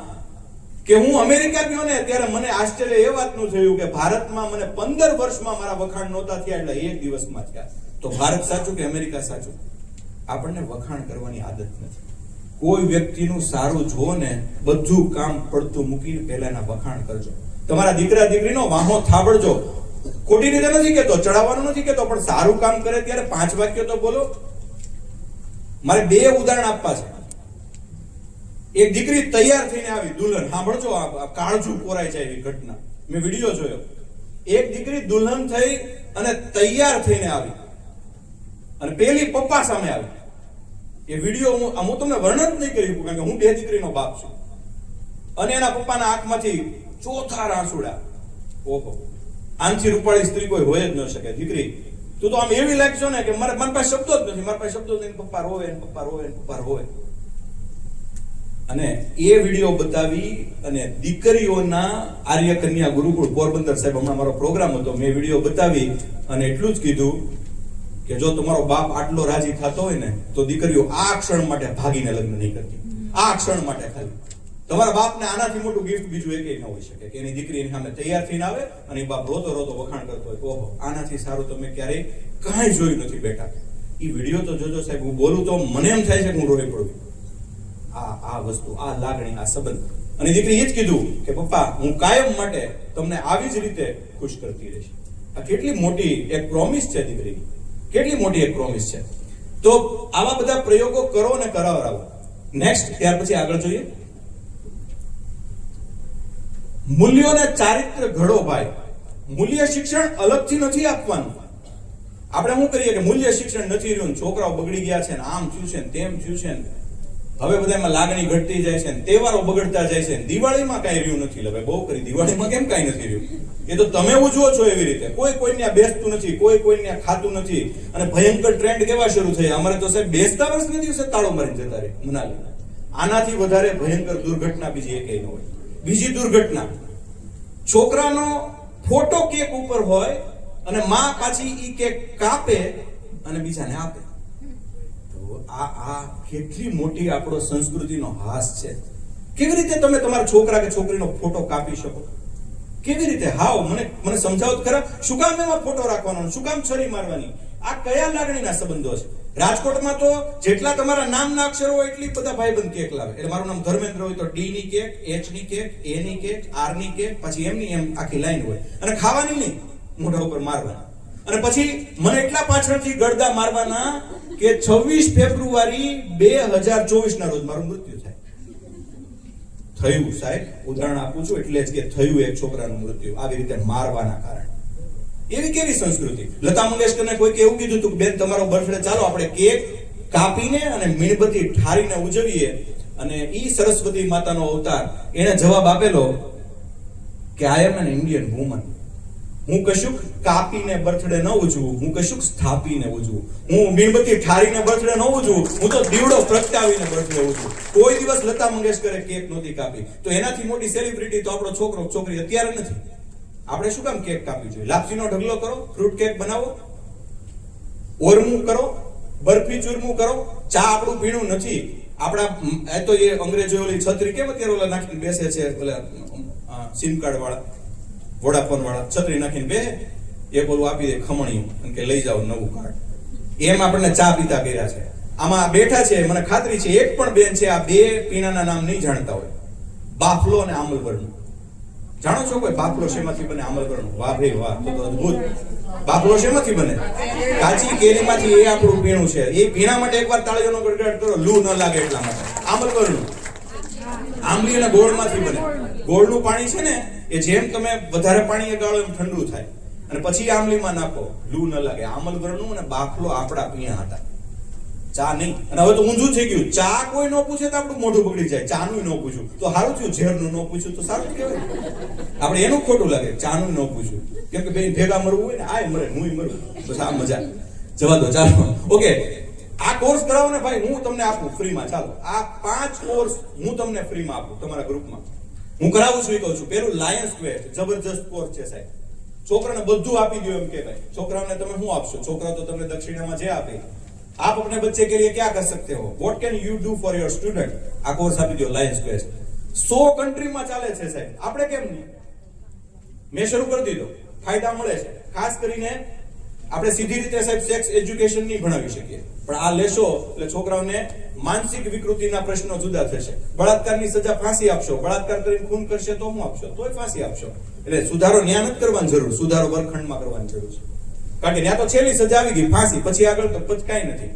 કે હું અમેરિકા ગયો ને ત્યારે મને આશ્ચર્ય એ વાતનું થયું કે ભારતમાં મને 15 વર્ષમાં મારા વખાણ નહોતા થયા, એટલે એક દિવસમાં થયા. તો ભારત સાચું કે અમેરિકા સાચું? આપણને વખાણ કરવાની આદત નથી. કોઈ વ્યક્તિનું સારું જુઓ ને, બધું કામ પડતું મૂકીને પહેલા એના વખાણ કરજો. તમારા દીકરા દીકરીનો વાહો થાબડજો. ખોટી રીતે નથી કહેતો, ચડાવવાનું નથી કહેતો, પણ સારું કામ કરે ત્યારે 5 વાક્યો તો બોલો. મારે 2 ઉદાહરણ આપવા છે. એક દીકરી તૈયાર થઈને આવી, દુલ્હન. સાંભળજો, આ કાળજુ કોરાઈ જાય એવી ઘટના, મેં વિડીયો જોયો. એક દીકરી દુલ્હન થઈ અને તૈયાર થઈને આવી અને પેલી પપ્પા સામે આવી. એ વિડીયો હું તમને વર્ણન નહીં કરી શકું, કારણ કે હું 2 દીકરીનો બાપ છું. અને એના પપ્પાના આંખમાંથી ચોથા આંસુડા. ઓહો, આનથી રૂપાળી સ્ત્રી કોઈ હોય જ ન શકે. દીકરી, તું તો આમ એવી લાગશો ને કે મારી પાસે શબ્દો જ નથી, મારી પાસે શબ્દો જ નહીં. પપ્પા રોવે, પપ્પા રોવે, પપ્પા રોવે. અને એ વિડીયો બતાવી અને દીકરીઓના આર્ય કન્યા ગુરુકુળ પોરબંદર, સાહેબ હમણાં મારો પ્રોગ્રામ હતો, મેં વિડીયો બતાવી અને એટલું જ કીધું કે જો તમારો બાપ આટલો રાજી થતો હોય ને તો દીકરીઓ આ ક્ષણ માટે ભાગીને લગ્ન નહીં કરતી. આ ક્ષણ માટે ખાલી. તમારા બાપને આનાથી મોટું ગિફ્ટ બીજું એકેય ન હોઈ શકે કે એની દીકરી એની સામે તૈયાર થઈને આવે અને એ બાપ રોતો રોતો વખાણ કરતો હોય, ઓહો આનાથી સારું તમે ક્યારેય કાંઈ જોયું નથી બેટા. એ વિડીયો તો જોજો સાહેબ, હું બોલું તો મને એમ થાય છે કે હું રોઈ પડું. આ વસ્તુ, આ લાગણી, આ સંબંધ. અને દીકરી એ જ કીધું કે પપ્પા હું કાયમ માટે તમને આવી જ રીતે ખુશ કરતી રહીશ. આ કેટલી મોટી એક પ્રોમિસ છે દીકરીની, કેટલી મોટી એક પ્રોમિસ છે. તો આવા બધા પ્રયોગો કરો અને કરાવરાવો. નેક્સ્ટ, ત્યાર પછી આગળ જોઈએ. મૂલ્યો અને ચારિત્ર્ય ઘડો ભાઈ. મૂલ્ય શિક્ષણ અલગથી નથી આપવાનું. આપણે શું કરીએ કે મૂલ્ય શિક્ષણ નથી રહ્યું, છોકરાઓ બગડી ગયા છે ને આમ થયું છે ને તેમ થયું છે ને હવે બધામાં લાગણી ઘટતી જાય છે ને તહેવારો બગડતા જાય છે ને દિવાળીમાં કાંઈ રહ્યું નથી. લે ભાઈ બહુ કરી, દિવાળીમાં કેમ કાંઈ નથી રહ્યું? એ તો તમે ઉજવો છો એવી રીતે. કોઈ કોઈને બેસતું નથી, કોઈ કોઈને ખાતું નથી. અને ભયંકર ટ્રેન્ડ કેવા શરૂ થયા? અમારે તો સાહેબ બેસતા વર્ષના દિવસે તાળો મારીને જતા રહે મનાલી. આનાથી વધારે ભયંકર દુર્ઘટના બીજી એકેય ન હોય. બીજી દુર્ઘટના, છોકરાનો ફોટો કેક ઉપર હોય અને માં પાછી ઈ કેક કાપે અને બીજાને આપે. તો આ કેટલી મોટી આપણો સંસ્કૃતિનો હાસ છે. કેવી રીતે તમે તમારા છોકરા કે છોકરીનો ફોટો કાપી શકો? કેવી રીતે? હાવ મને સમજાવો ખરા. શું કામ એમાં ફોટો રાખવાનો? શું કામ છરી મારવાની? આ કયા લાગણીના સંબંધો છે? રાજકોટમાં તો જેટલા તમારા નામના અક્ષરો હોય એટલી બધા ભાઈબંધ કેક લાવે. એટલે મારું નામ ધર્મેન્દ્ર હોય તો ડી ની કેક, એચ ની કેક, એ ની કેક, આર ની કેક, પછી એમની એમ આખી લાઈન હોય. અને ખાવાની નહીં, મોઢા ઉપર મારવાની. અને પછી મને એટલા પાછળથી ગળદા મારવાના કે 26 ફેબ્રુઆરી 2024 ના રોજ મારું મૃત્યુ થાય. થયું સાહેબ, ઉદાહરણ આપું છું એટલે જ કે થયું એક છોકરાનું મૃત્યુ આવી રીતે મારવાના કારણે. એવી કેવી સંસ્કૃતિ? લતા મંગેશકરને કોઈક એવું કીધું હતું કે બેન તમારો બર્થડે ચાલો આપણે કેક કાપીને અને મીણબત્તી ઠારીને ઉજવીએ. અને ઈ સરસ્વતી માતાનો અવતાર. એને જવાબ આપેલો કે આઈ એમ એન ઇન્ડિયન વુમન. હું કશુંક કાપીને બર્થડે ન ઉજવું, હું કશુંક સ્થાપીને ઉજવું. હું મીણબત્તી ઠારીને બર્થડે ન ઉજવું, હું તો દીવડો પ્રગટાવીને બર્થડે ઉજવું. કોઈ દિવસ લતા મંગેશકરે કેક નહોતી કાપી. તો એનાથી મોટી સેલિબ્રિટી તો આપણો છોકરો છોકરી અત્યારે નથી. આપણે શું કામ કેક કાપવી જોઈએ? લાપસીનો ઢગલો કરો, ફ્રૂટ કેક બનાવો, ઓરમું કરો, બરફી ચૂરમું કરો. ચા આપણું પીણું નથી. આપણા તો એ અંગ્રેજો ઓલી છત્રી કેમ અત્યારે ઓલા નાખીને બેસે છે, ઓલા સિમ કાર્ડ વાળા, વોડાફોન વાળા છત્રી નાખીને બેસે, એ બોલું આપી દે ખમણીયું કે લઈ જાઓ નવું કાર્ડ. એમ આપણને ચા પીતા કર્યા છે. આમાં બેઠા છે, મને ખાતરી છે એક પણ બેન છે આ બે પીણાના નામ નહીં જાણતા હોય. બાફલો અને આમલવરણું. જાણો છો કોઈ બાફલો શેમાંથી બને? આમલવરણું. વાહ ભાઈ વાહ, તો અદ્ભુત. બાફલો શેમાંથી બને? કાચી કેરીમાંથી. એ આપણું પીણું છે. એ પીણા માટે એકવાર તાળીઓનો ગડગડાટ કરો, લૂ ન લાગે એટલા માટે. આમલવરણું આંબલી અને ગોળમાંથી બને. ગોળનું પાણી છે ને એ જેમ તમે વધારે પાણી ગાળો એમ ઠંડુ થાય અને પછી આંબલીમાં નાખો, લૂ ન લાગે. આમલવરણું અને બાફલો આપણા પીણા હતા, ચા નહીં. અને હવે તો ઊંધું થઈ ગયું. ચા કોઈ ન પૂછે તો આપણું મોઢું બગડી જાય. ચાનું ન પૂછ્યું તો સારું થયું, ઝેરનું ન પૂછ્યું તો સારું કહેવાય. આપણે એનું ખોટું લાગે, ચાનું ન પૂછ્યું. કેમ કે બે ભેગા મરવું હોય ને, આ મરે હું મરું, બસ આ મજા. જવા દો, ચાલો. ઓકે, આ કોર્સ કરાવો ને ભાઈ, હું તમને આપું ફ્રીમાં. ચાલો, આ 5 કોર્સ હું તમને ફ્રીમાં આપું તમારા ગ્રુપમાં. હું કરાવું છું એ કહું છું. પેલું લાયન્સ ક્વેસ્ટ, જબરજસ્ત કોર્સ છે સાહેબ. છોકરાને બધું આપી દો એમ કે ભાઈ. છોકરાઓને તમે શું આપશો? છોકરા તો તમને દક્ષિણામાં જે આપે. आप अपने बच्चे के लिए क्या कर सकते हो? What can you do for your student? આ કોર્સ આપી દો લાયન્સ ક્વેસ્ટ. 100 કન્ટ્રીમાં ચાલે છે સાહેબ, આપણે કેમ નહીં? મેં શરૂ કરી દીધો, ફાયદા મળે છે. ખાસ કરીને આપણે સીધી રીતે સાહેબ સેક્સ એજ્યુકેશન નહીં ભણાવી શકીએ, પણ આ લેશો એટલે છોકરાઓને માનસિક વિકૃતિના પ્રશ્નો જુદા થશે. બળાત્કારની સજા ફાંસી આપશો, બળાત્કાર કરીને ખૂન કરશે તો શું આપશો? તોય ફાંસી આપશો. એટલે સુધારો ન્યા નથી કરવાની જરૂર, સુધારો વર્ગખંડમાં કરવાની જરૂર છે. કારણ કે ત્યાં તો છેલ્લી સજા આવી ગઈ, ફાંસી. પછી આગળ તો પછી કાંઈ નથી.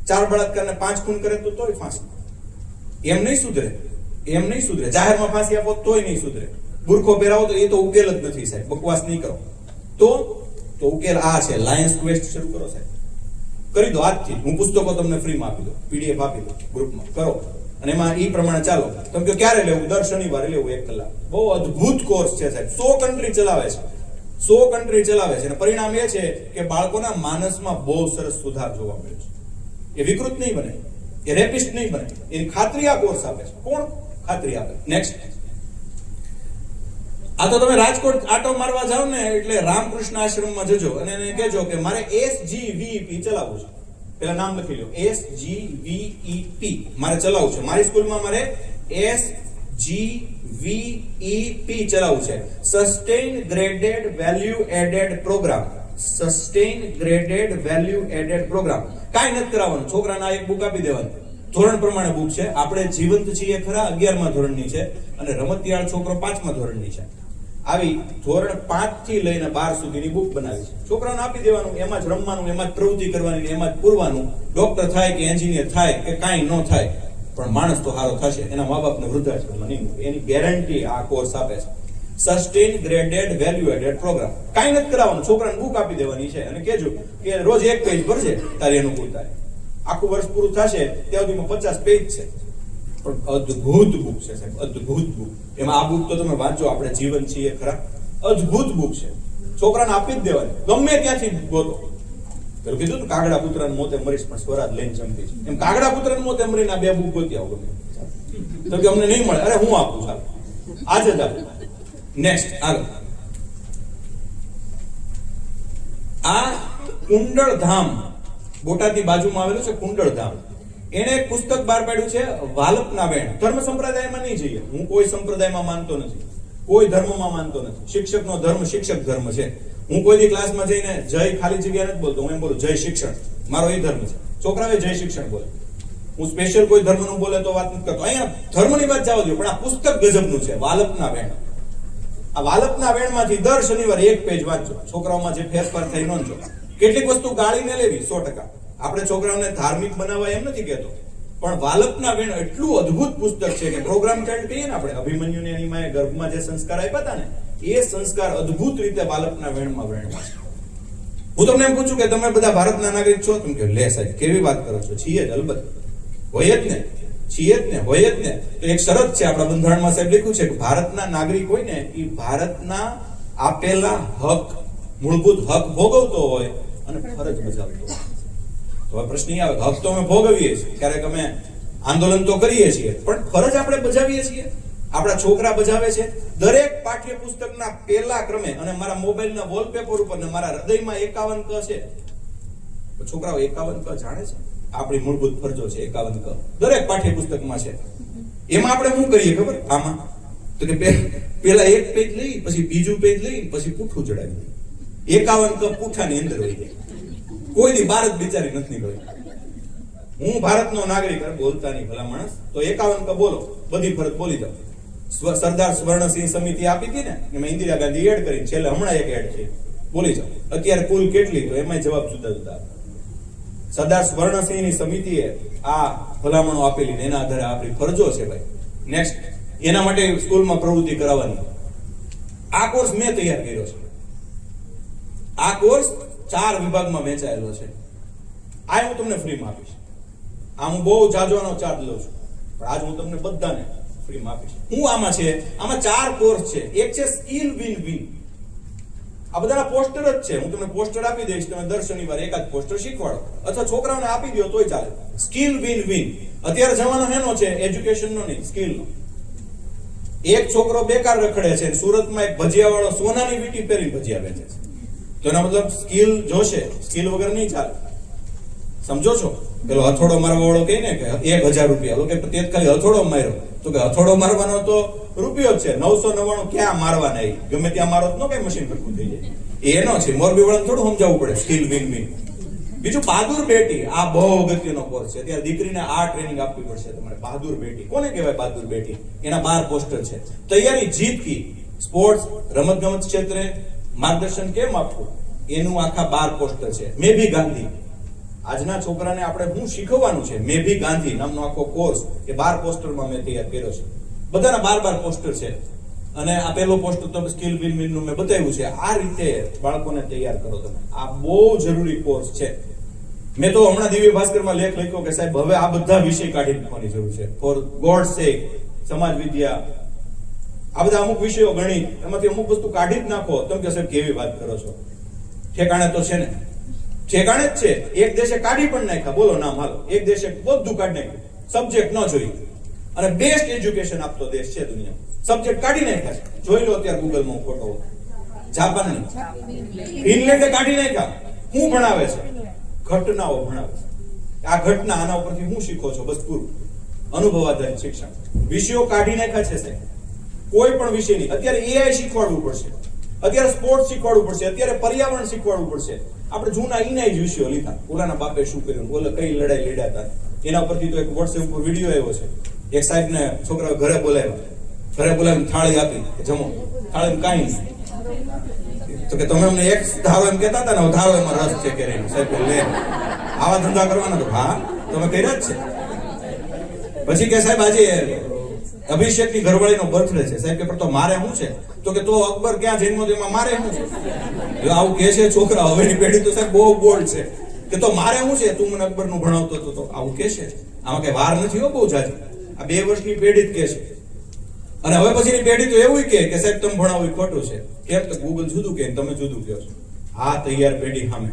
4 બળાત્કારને 5 ખૂન કરે તો તોય ફાંસી. એમ નહીં સુધરે, એમ નહીં સુધરે. જાહેરમાં ફાંસી આપો તોય નહીં સુધરે. બુરખો પહેરાવો તો એ તો ઉકેલ જ નથી સાહેબ, બકવાસ નહીં કરો. તો ઉકેલ આ છે. લાયન્સ ક્વેસ્ટ શરૂ કરો સાહેબ, કરી દો આજથી. હું પુસ્તકો તમને ફ્રીમાં આપી દો, પીડીએફ આપી દો, ગ્રુપમાં કરો. અને એમાં એ પ્રમાણે ચાલો. તમે કહો ક્યારે લેવું? દર શનિવારે લેવું 1 કલાક. બહુ અદ્ભુત કોર્સ છે સાહેબ. 100 કન્ટ્રી ચલાવે છે, 100 કન્ટ્રી ચલાવે છે. અને પરિણામ એ છે કે બાળકોના માનસમાં બહુ સરસ સુધાર જોવા મળે છે. એ વિકૃત નહીં બને, એ રેપિસ્ટ નહીં બને, એની ખાતરી આ કોર્સ આપે છે. કોણ ખાતરી આપે? નેક્સ્ટ. આ તો તમે રાજકોટ આટો મારવા જાવ ને એટલે રામકૃષ્ણ આશ્રમમાં જજો અને એને કહેજો કે મારે SGVEP ચલાવવું છે. પેલા નામ લખી લો, SGVEP મારે ચલાવવું છે. મારી સ્કૂલમાં મારે SGVEP ચલાવવું છે. Sustain graded value added programme. Sustain graded value added programme. કાંઈ નથી કરાવવાનું, છોકરાને આ એક બુક આપી દેવાની, ધોરણ પ્રમાણે બુક છે. આપણે જીવંત છીએ ખરા 11મા ધોરણની છે અને રમતિયાળ છોકરો 5મા ધોરણની છે. આવી ધોરણ 5 થી લઈને 12 સુધીની બુક બનાવી છે. છોકરાને આપી દેવાનું, એમાં જ રમવાનું, એમાં જ પ્રવૃત્તિ કરવાની, એમાં જ પૂરવાનું. ડોક્ટર થાય કે એન્જિનિયર થાય કે કાંઈ ન થાય, પણ માણસ તો સારો થશે. એના મા બાપને વૃદ્ધાશ્રમમાં નહીં મૂકે, એની ગેરંટી આ કોર્સ આપે છે. Sustain graded value added programme. કાંઈ નથી કરાવવાનું, છોકરાને બુક આપી દેવાની છે અને કહેજો કે રોજ એક પેજ ભરજે તારી અનુકૂળતા. આખું વર્ષ પૂરું થશે ત્યાં સુધીમાં 50 પેજ છે. પણ અદ્ભુત બુક છે સાહેબ, અદ્ભુત બુક. એમાં આ બુક તો તમે વાંચો, આપણે જીવન છીએ ખરા, અદ્ભુત બુક છે. છોકરાને આપી જ દેવાની, ગમે ત્યાંથી ગોતો. પેલું કીધું ને કાગડા પુત્રને મોતે મરીશ પણ સ્વરાજ લઈને જમતી છે, એમ કાગડા પુત્રને મોતે મરીને આ 2 બુક ગોતી આવો ગમે તો કે અમને નહીં મળે. અરે હું આપું, ચાલો આજે જ આપું. નેક્સ્ટ આગળ, આ કુંડળધામ બોટાદની બાજુમાં આવેલું છે. કુંડળધામ એને એક પુસ્તક બહાર પાડ્યું છે, વાલપના વેણ. ધર્મ સંપ્રદાયમાં નહીં જઈએ, હું કોઈ સંપ્રદાયમાં માનતો નથી, કોઈ ધર્મમાં માનતો નથી. શિક્ષકનો ધર્મ શિક્ષક ધર્મ છે. હું કોઈ દી ક્લાસમાં જઈને જય ખાલી જગ્યા નથી બોલતો, હું એમ બોલું જય શિક્ષણ, મારો એ ધર્મ છે. છોકરાએ જય શિક્ષણ બોલે, હું સ્પેશિયલ કોઈ ધર્મનું બોલે તો વાત નથી કરતો. અહીંયા ધર્મની વાત જવા દો, પણ આ પુસ્તક ગજબનું છે, વાલપના વેણ. આ વાલપના વેણમાંથી દર શનિવારે એક પેજ વાંચો, છોકરાઓમાં જે ફેરફાર થઈ નોંધો. કેટલીક વસ્તુ ગાળીને લેવી 100%. આપણે છોકરાઓને ધાર્મિક બનાવવા એમ નથી કહેતો, પણ વાલપના વેણ એટલું અદ્ભુત પુસ્તક છે કે પ્રોગ્રામ ચાઇલ્ડ કહીએ ને આપણે, અભિમન્યુને એની માએ ગર્ભમાં જે સંસ્કાર આપ્યા હતા ને, એ સંસ્કાર અદ્ભુત રીતે વાલપના વેણમાં વેણમાં છે. હું તમને એમ પૂછું કે તમે બધા ભારતના નાગરિક છો? તમે કે લે સાહેબ કેવી વાત કરો છો, છીએ જ, અલબત્ત હોય જ ને, છીએ જ ને, હોય જ ને. તો એક શરત છે આપણા બંધારણમાં સાહેબ લખ્યું છે કે ભારતના નાગરિક હોય ને એ ભારતના આપેલા હક, મૂળભૂત હક ભોગવતો હોય અને ફરજ બજાવતો હોય. તો પ્રશ્ન આવે, હક તો અમે ભોગવીએ છીએ, ક્યારેક અમે આંદોલન તો કરીએ છીએ, પણ ફરજ આપણે બજાવીએ છીએ, આપણા છોકરા બજાવે છે. દરેક પાઠ્યપુસ્તકના પહેલા ક્રમે, અને મારા મોબાઈલના વોલપેપર ઉપર ને મારા હૃદયમાં 51 ક છે. છોકરાઓ 51 ક જાણે છે? આપણી મૂળભૂત ફરજો છે 51 ક, દરેક પાઠ્યપુસ્તકમાં છે. એમાં આપણે શું કરીએ ખબર? આમાં તો કે પેલા એક પેજ લઈ, પછી બીજું પેજ લઈ, પછી પૂઠું ચડાવી દઈએ. 51 ક પૂઠાની અંદર હોય જાય. કોઈ દી ભારત બિચારી નથી નીકળી. હું ભારતનો નાગરિક, બોલતા નહીં ભલા માણસ, તો 51 ક બોલો, બધી ફરજ બોલી જાઓ. સરદાર સ્વર્ણસિંહ સમિતિ આપી હતી ને, એમાં ઇન્દિરા ગાંધી એડ કરી, છેલ્લે હમણાં એક એડ છે, બોલી જાઓ. અત્યારે કુલ કેટલી, તો એમાં જવાબ જુદા જુદા. સરદાર સ્વર્ણસિંહની સમિતિએ આ ભલામણો આપેલી ને એના આધારે આપણી ફરજો છે ભાઈ. નેક્સ્ટ, એના માટે સ્કૂલમાં પ્રવૃત્તિ કરાવવાની. આ કોર્સ મેં તૈયાર કર્યો છે. આ કોર્સ 4 વિભાગમાં વહેંચાયેલો છે. આ હું તમને ફ્રીમાં આપીશ. આ હું બહુ જાજવાનો ચાર્જ લઉં છું, પણ આજ હું તમને બધાને ફ્રીમાં આપીશ. હું આમાં છે, આમાં 4 કોર્સ છે. એક છે સ્કિલ વિન વિન. આ બધાના પોસ્ટર જ છે. હું તમને પોસ્ટર આપી દઈશ, તમે દર શનિવારે એકાદ પોસ્ટર શીખવાડો, અથવા છોકરાઓને આપી દો તોય ચાલે. Skill win win. અત્યારે જવાનો હેનો છે, એજ્યુકેશનનો નહીં, સ્કિલનો. એક છોકરો બેકાર રખડે છે, સુરતમાં એક ભજીયા વાળો સોનાની વીંટી પહેરીને ભજીયા વેચે છે. તો એના મતલબ સ્કિલ જોશે, સ્કિલ વગર નહીં ચાલે. સમજો છો? પેલો હથોડો મારવા વાળો કહે ને કે 1000 રૂપિયા, કે તે ખાલી હથોડો માર્યો, તો કે હથોડો મારવાનો તો રૂપિયો જ છે, 999 ક્યાં મારવાના, ગમે ત્યાં મારો તો કઈ મશીન કરવું થઈ જાય. એનો છે, મોરબી વાળાને થોડું સમજાવવું પડે સ્કિલ વિન વિન. બીજું બહાદુર બેટી. આ બહુ અગત્યનો કોર્સ છે. અત્યારે દીકરીને આ ટ્રેનિંગ આપવી પડશે તમારે. બહાદુર બેટી કોને કહેવાય? બહાદુર બેટી. એના 12 પોસ્ટર છે. તૈયારી જીત કી, સ્પોર્ટ્સ, રમતગમત ક્ષેત્રે માર્ગદર્શન કેમ આપવું, એનું આખા 12 પોસ્ટર છે. મે ભી ગાંધી. આજના છોકરાને આપણે શું શીખવવાનું છે, મે ભી ગાંધી નામનો આખો કોર્સ એ 12 પોસ્ટરમાં મેં તૈયાર કર્યો છે. બધાના 12 પોસ્ટર છે. અને આ પહેલો પોસ્ટર તો સ્કિલ વિન વિન નું મેં બતાવ્યું છે. આ રીતે બાળકોને તૈયાર કરો તમે. આ બહુ જરૂરી કોર્સ છે. મેં તો હમણાં દિવ્ય ભાસ્કરમાં લેખ લખ્યો કે સાહેબ હવે આ બધા વિષય કાઢી નાખવાની જરૂર છે. ફોર ગોડ સેક, સમાજ વિદ્યા, આ બધા અમુક વિષયો, ગણિત, એમાંથી અમુક વસ્તુ કાઢી જ નાખો. તમે કે સાહેબ કેવી વાત કરો છો? ઠેકાણે તો છે ને, ઠેકાણે જ છે. એક દેશે કાઢી પણ નાખ્યા, બોલો નામ હાલો. એક દેશે બધું કાઢી નાખ્યું, સબ્જેક્ટ ન જોઈ. અને બેસ્ટ એજ્યુકેશન આપતો દેશ છે દુનિયામાં. સબ્જેક્ટ કાઢી નાખ્યા છે. જોઈ લો અત્યારે ગૂગલમાં ફોટો. જાપાનની, ફિનલેન્ડે કાઢી નાખ્યા. શું ભણાવે છે? ઘટનાઓ ભણાવે છે. આ ઘટના, આના ઉપરથી શું શીખો છો? બસ પૂરું. અનુભવ આધારિત શિક્ષણ. વિષયો કાઢી નાખ્યા છે સાહેબ. કોઈ પણ વિષયની અત્યારે એઆઈ શીખવાડવું પડશે. અત્યારે સ્પોર્ટ્સ શીખવાડવું પડશે, અત્યારે પર્યાવરણ શીખવાડવું પડશે. આપણે જૂના ઈના જ વિષયો લીધા, ઓલાના બાપે શું કર્યું, ઓલા કઈ લડાઈ લડ્યા હતા, એના પરથી તો એક વોટ્સએપ ઉપર વિડીયો આવ્યો છે. એક સાહેબને છોકરાઓ ઘરે બોલાવીને થાળી આપી કે જમો. થાળીમાં કાંઈ નહીં. તો કે તમે અમને એક ધારો એમ કહેતા હતા ને, ધારો એમાં રસ છે કે નહીં? સાહેબ લે આવા ધંધા કરવાના. તો હા તમે કર્યા જ છે. પછી કે સાહેબ આજે અભિષેકની ઘરવાળીનો બર્થડે છે. સાહેબ કે પણ તો મારે શું છે? તો કે તો અકબર ક્યાં જન્મ્યો તો એમાં મારે શું છે? જો આવું કે છે છોકરા, હવેની પેઢી તો સાહેબ બહુ બોલ્ડ છે કે તો મારે શું છે, તું મને અકબરનું ભણાવતો હતો. તો આવું કે છે. આમાં કઈ વાર નથી હો બહુ જાજી. આ 2 વર્ષની પેઢી જ કે છે. અને હવે પછીની પેઢી તો એવું કે સાહેબ તમે ભણાવો એ ખોટું છે. કેમ? તો ગૂગલ જુદું કે તમે જુદું કહો છો. આ તૈયાર પેઢી સામે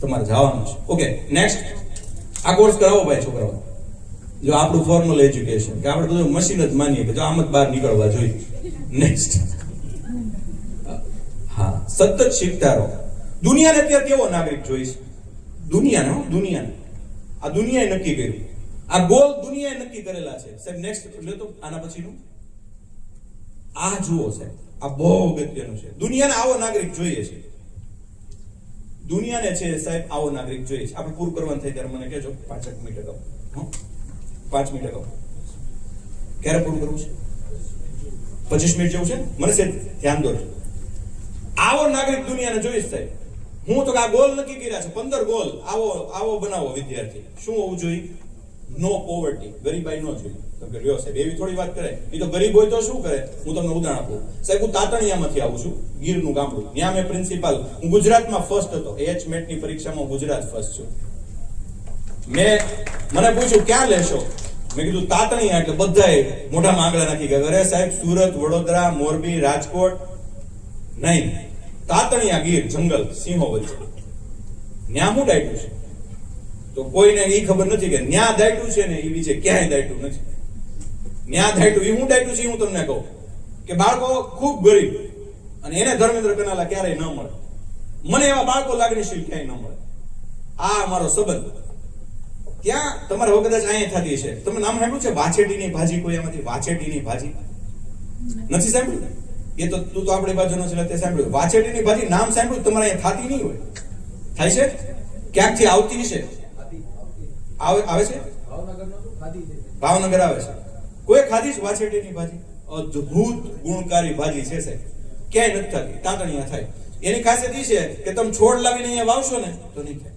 તમારે જવાનું છે. ઓકે, નેક્સ્ટ આ કોર્સ કરાવો ભાઈ છોકરાઓ. જો આપણું ફોર્મલ એજ્યુકેશન કે આપણે બધું મશીન જ માનીએ કે જો આમ જ બહાર નીકળવા જોઈએ. નેક્સ્ટ, હા, સતત શીખતા રહો. દુનિયાને અત્યારે કેવો નાગરિક જોઈશ? દુનિયાને આ દુનિયાએ નક્કી કર્યું. આ ગોલ દુનિયાએ નક્કી કરેલા છે. સાહેબ નેક્સ્ટ લે તો આના પછીનું આ જુઓ સાહેબ, આ બહુ અગત્યનું છે. દુનિયાને આવો નાગરિક જોઈએ છે. દુનિયાને છે સાહેબ આવો નાગરિક જોઈએ છે. આપણે પૂરું કરવાનું થાય ત્યારે મને કહેજો. 5 મિનિટ અગાઉ, 5 મિનિટ અગાઉ. ક્યારે પૂરું કરવું છે? 25 મિનિટ જેવું છે. મને છે ધ્યાન દો. આવો નાગરિક દુનિયાને જોઈશ સાહેબ. હું તો આ ગોલ નક્કી કર્યા છે, 15 ગોલ. આવો બનાવો વિદ્યાર્થી. શું હોવું જોઈએ? નો પોવર્ટી, ગરીબાઈ ન જોઈએ. તો કે રહ્યો સાહેબ એવી થોડી વાત કરે. એ તો ગરીબ હોય તો શું કરે? હું તમને ઉદાહરણ આપું. સાહેબ હું તાતણિયામાંથી આવું છું, ગીરનું ગામડું. ત્યાં મેં પ્રિન્સિપાલ, હું ગુજરાતમાં ફર્સ્ટ હતો. HMET ની પરીક્ષામાં ગુજરાત ફર્સ્ટ છું. મને પૂછ્યું ક્યાં લેશો? મેં કીધું તાતણિયા. એટલે બધાએ મોઢામાં આંગળા નાખી ગયા. અરે સાહેબ સુરત, વડોદરા, મોરબી, રાજકોટ નહીં, તાતણિયા, ગીર જંગલ, સિંહો વચ્ચે. ન્યા હું ડાયટું છે? તો કોઈને એ ખબર નથી કે ન્યા દાયટું છે ને એ બીજે ક્યાંય દાયટું નથી. ન્યા દાયટું એ હું દાયટું છે હું તમને કહું કે બાળકો ખૂબ ગરીબ અને એને ધર્મેન્દ્ર કનાલા ક્યારેય ન મળે. મને એવા બાળકો લાગણીશીલ ક્યાંય ન મળે. આ અમારો સંબંધ. ત્યાં તમારે હવે કદાચ અહીંયા થતી છે. તમે નામ સાંભળ્યું છે વાછેટીની ભાજી? કોઈ એમાંથી વાછેટીની ભાજી નથી સાંભળ્યું? એ તો તું તો આપણી બાજુનો છે તે સાંભળ્યું. વાછેટીની ભાજી નામ સાંભળ્યું? તમારે અહીંયા થતી નહીં હોય. થાય છે? ક્યાંકથી આવતી છે? આવે છે? ભાવનગર આવે છે. કોઈ ખાધી છે વાછેટીની ભાજી? અદ્ભુત ગુણકારી ભાજી છે સાહેબ. ક્યાંય નથી થતી, તાતણિયા થાય. એની ખાસિયત એ છે કે તમે છોડ લાવીને અહીંયા વાવશો ને તો નહીં થાય.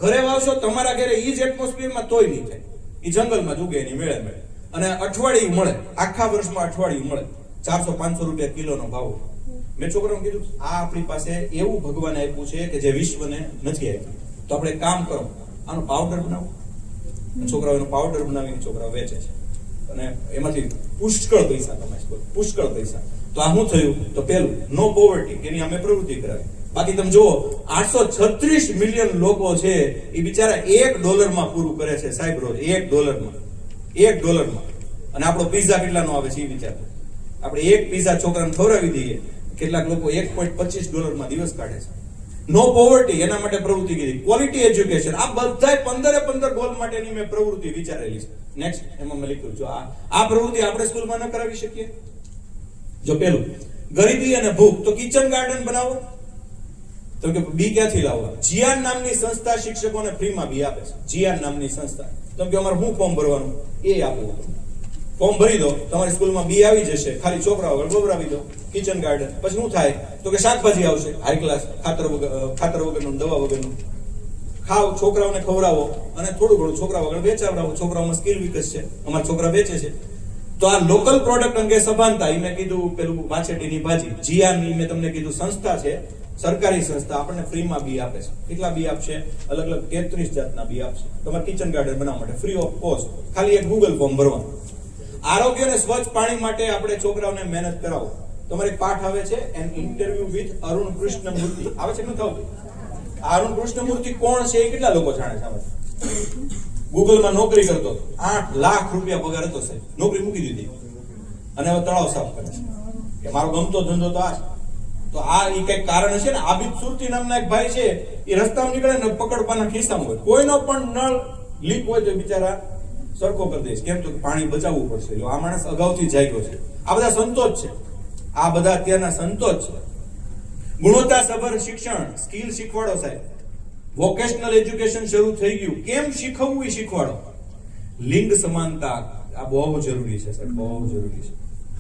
ઘરે વાવશો તમારા ઘરે ઈ જ એટમોસ્ફિયરમાં તોય નહીં થાય. એ જંગલમાં જ ઉગે એની મેળે. અને અઠવાડિયું મળે, આખા વર્ષમાં અઠવાડિયું મળે. 400-500 રૂપિયા કિલોનો ભાવ. મેં છોકરાઓને કીધું આ આપણી પાસે એવું ભગવાન આપ્યું છે કે જે વિશ્વને નથી આપ્યું. તો આપણે એક કામ કરો, આનો પાવડર બનાવો. છોકરાઓ એનો પાવડર બનાવીને છોકરાઓ વેચે છે અને એમાંથી પુષ્કળ પૈસા કમાય છે. પુષ્કળ પૈસા. તો આ શું થયું? તો પેલું નો પોવર્ટી, એની અમે પ્રવૃત્તિ કરાવી. બાકી તમે જુઓ 836 મિલિયન લોકો છે એ બિચારા $1 પૂરું કરે છે સાહેબ રોજ. $1 અને આપણો પિઝા કેટલાનો આવે છે એ વિચારો. આપણે એક પિઝા છોકરાને ખવડાવી દઈએ, કેટલાક લોકો $1.25 દિવસ કાઢે છે. નો પોવર્ટી, એના માટે પ્રવૃત્તિ કીધી. ક્વોલિટી એજ્યુકેશન, આ બધા 15 ગોલ માટેની મેં પ્રવૃત્તિ વિચારેલી છે. નેક્સ્ટ એમાં મેં લખ્યું જો આ પ્રવૃત્તિ આપણે સ્કૂલમાં ન કરાવી શકીએ? જો પેલું ગરીબી અને ભૂખ, તો કિચન ગાર્ડન બનાવો. તો કે બી ક્યાંથી લાવવા? જીયાન નામની સંસ્થા શિક્ષકોને ફ્રીમાં બી આપે છે. જીયાન નામની સંસ્થા. તમે કે અમારે શું ફોર્મ ભરવાનું? એ આપવું. ફોર્મ ભરી દો, તમારી સ્કૂલમાં બી આવી જશે. ખાલી છોકરાઓ આગળ ગોબરાવી દો. Kitchen garden. પછી શું થાય? તો કે શાકભાજી આવશે હાઈ ક્લાસ, ખાતર વગરનું, દવા વગરનું. ખાવ, છોકરાઓને ખવડાવો અને થોડું ઘણું છોકરાઓ આગળ વેચાવડાવો. છોકરાઓમાં સ્કિલ વિકસ છે. અમારા છોકરા વેચે છે. તો આ લોકલ પ્રોડક્ટ અંગે સભાનતા, એ મેં કીધું પેલું વાછેટીની ભાજી. જીયાની મેં તમને કીધું સંસ્થા છે, સરકારી સંસ્થા, આપણને ફ્રીમાં બી આપે છે. કેટલા બી આપશે? અલગ અલગ 33 જાતના બી આપશે. તમારે કિચન ગાર્ડન બનાવવા માટે ફ્રી ઓફ કોસ્ટ. ખાલી એક ગૂગલ ફોર્મ ભરવાનું. આરોગ્ય અને સ્વચ્છ પાણી માટે આપણે છોકરાઓને મહેનત કરાવો. તમારે એક પાઠ આવે છે an interview with Arun Krishnamurthy. આવે છે કે નથી આવતું? અરુણ કૃષ્ણમૂર્તિ કોણ છે એ કેટલા લોકો જાણે છે? ગૂગલમાં નોકરી કરતો, 8 લાખ રૂપિયા પગાર હતો સાહેબ. નોકરી મૂકી દીધી અને હવે તળાવ સાફ કરે છે કે મારો ગમતો ધંધો તો આ છે. તો આ એ કઈક કારણ છે ને. આબિદ સુરતી નામના એક ભાઈ છે, એ રસ્તામાં નીકળે ને પકડવાના ખિસ્સામાં હોય. કોઈનો પણ નળ લીક હોય તો બિચારા સરખો કરી દઈશ. કેમ? તો પાણી બચાવવું પડશે. જો આ માણસ અગાઉથી જાગ્યો છે. આ બધા સંતો જ છે. આ બધા અત્યારના સંતો જ છે. ગુણવત્તાસભર શિક્ષણ, સ્કિલ શીખવાડો સાહેબ. વોકેશનલ એજ્યુકેશન શરૂ થઈ ગયું, કેમ શીખવવું એ શીખવાડો. લિંગ સમાનતા આ બહુ જરૂરી છે સાહેબ, બહુ જરૂરી છે.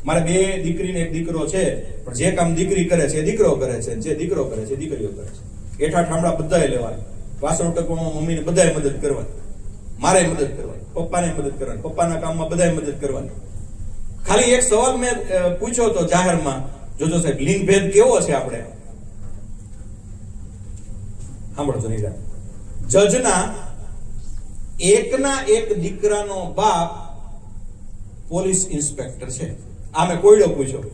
મારે 2 દીકરી ને 1 દીકરો છે, પણ જે કામ દીકરી કરે છે એ દીકરો કરે છે, જે દીકરો કરે છે એ દીકરીઓ કરે છે. એઠા ઠામડા બધાએ લેવાય, વાસણ ટકવામાં મમ્મીને બધાએ મદદ કરવાની, મારે મદદ કરવાની, પપ્પાને મદદ કરવાની, પપ્પાના કામમાં બધાએ મદદ કરવાની. ખાલી એક સવાલ મેં પૂછ્યો તો જાહેરમાં, જોજો સાહેબ લિંગ ભેદ કેવો છે આપણે. સાંભળો તો નિરા, જજના એકના એક દીકરાનો બાપ પોલીસ ઇન્સ્પેક્ટર છે. આ મેં કોયડો પૂછ્યો.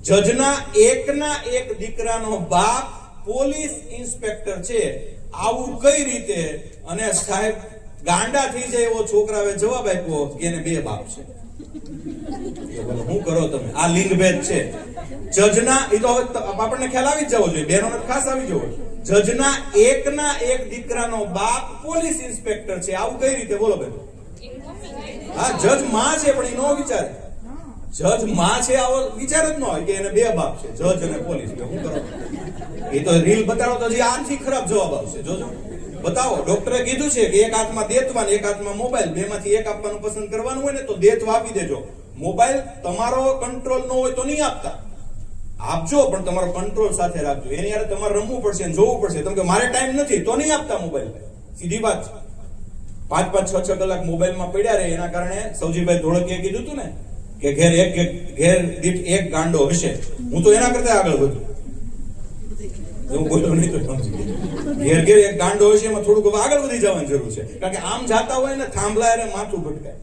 જજના એકના એક દીકરાનો બાપ પોલીસ ઇન્સ્પેક્ટર છે. આવું કઈ રીતે? અને સાહેબ ગાંડા થઈ જાય એવો છોકરાએ જવાબ આપ્યો કે એને 2 બાપ છે. શું કરો તમે? આ લિંગ ભેદ છે. જજના, એ તો હવે આપણને ખ્યાલ આવી જ જવો જોઈએ, બહેનોને ખાસ આવી જવો. જજના એકના એક દીકરાનો બાપ પોલીસ ઇન્સ્પેક્ટર છે. આવું કઈ રીતે? બોલો બેન. હા, જજ માં છે પણ એ નો વિચારે. જજ માં છે આવો વિચાર જ ન હોય કે એને 2 બાપ છે, જજ અને પોલીસ. શું કરો? એ તો રીલ બતાડો તો હજી આથી ખરાબ જવાબ આવશે. જોજો, બતાવો. ડોક્ટરે કીધું છે કે એક હાથમાં દેતવાન, એક હાથમાં મોબાઈલ, બેમાંથી એક આપવાનું પસંદ કરવાનું હોય ને તો દેતવા આપી દેજો. મોબાઈલ તમારો કંટ્રોલ ન હોય તો નહીં આપતા, આપજો પણ તમારો કંટ્રોલ સાથે રાખજો. એની યારે તમારે રમવું પડશે, જોવું પડશે. તમે કે મારે ટાઈમ નથી તો નહીં આપતા મોબાઈલ. સીધી વાત. 5-5, 6-6 કલાક મોબાઈલમાં પડ્યા રહે. એના કારણે સૌજીભાઈ ધોળકીએ કીધું હતું ને કે ઘેર દીઠ 1 ગાંડો હશે. હું તો એના કરતા આગળ વધુ. હું બોલ્યો નહીં તો સમજી. ઘેર 1 ગાંડો હશે, એમાં થોડુંક આગળ વધી જવાની જરૂર છે. કારણ કે આમ જાતા હોય ને થાંભલા એને માથું ભટકાય.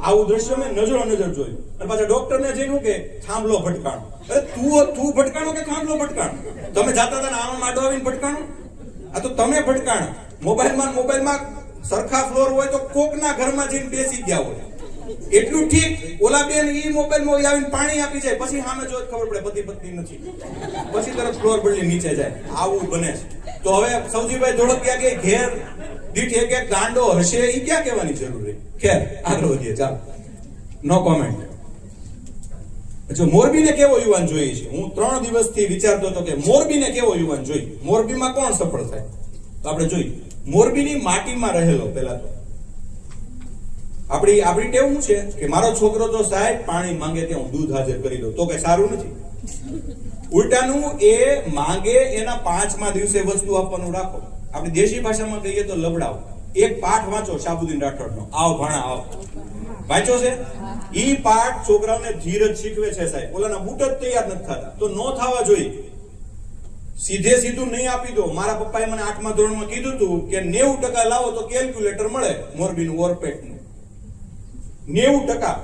આવું દ્રશ્ય મેં નજરો નજર જોયું. અને પાછા ડોક્ટરને જઈને કે થાંભલો ભટકાણો. અરે તું ભટકાણો કે થાંભલો ભટકાણો? તમે જાતા હતા ને આમાં માડો આવીને ભટકાણો? આ તો તમે ભટકાણો. મોબાઈલમાં સરખા ફ્લોર હોય તો કોકના ઘરમાં જઈને બેસી ગયા હોય એટલું ઠીક. ઓલા બેન ઈ મોબાઈલમાં આવીને પાણી આપી જાય, પછી સામે જો ખબર પડે પતિ પત્ની નથી, પછી તરત ફ્લોર બદલી નીચે જાય. આવું બને છે. તો હવે સૌજીભાઈ ધોળકિયા કે ઘેર દીઠ 1 ગાંડો હશે, ઈ ક્યાં કહેવાની જરૂર છે? ખેર આગળ વધીએ, ચાલો. નો કોમેન્ટ. જો મોરબીને કેવો યુવાન જોઈએ છે, હું 3 દિવસથી વિચારતો હતો કે મોરબીને કેવો યુવાન જોઈએ, મોરબીમાં કોણ સફળ થાય. તો આપણે જોઈએ મોરબીની માટીમાં રહેલો. પહેલા તો આપણી ટેવ શું છે કે મારો છોકરો તો સાહેબ પાણી માંગે ત્યાં હું દૂધ હાજર કરી દઉં, તો કઈ સારું નથી. ઉલટાનું એ માંગે એના 5મા દિવસે વસ્તુ આપવાનું રાખો. આપણી દેશી ભાષામાં કહીએ તો લબડાવો. એક પાઠ વાંચો શાહબુદ્દીન રાઠોડનો, આવ ભાણા આવ. વાંચો છે? ઈ પાઠ છોકરાઓને ધીરજ શીખવે છે સાહેબ. ઓલાના બૂટ જ તૈયાર નથી થતા, તો નો થવા જોઈએ. સીધું નહીં આપી દો. મારા પપ્પાએ મને 8મા ધોરણમાં કીધું હતું કે 90% લાવો તો કેલ્ક્યુલેટર મળે. મોરબીનું ઓરપેટનું 90%.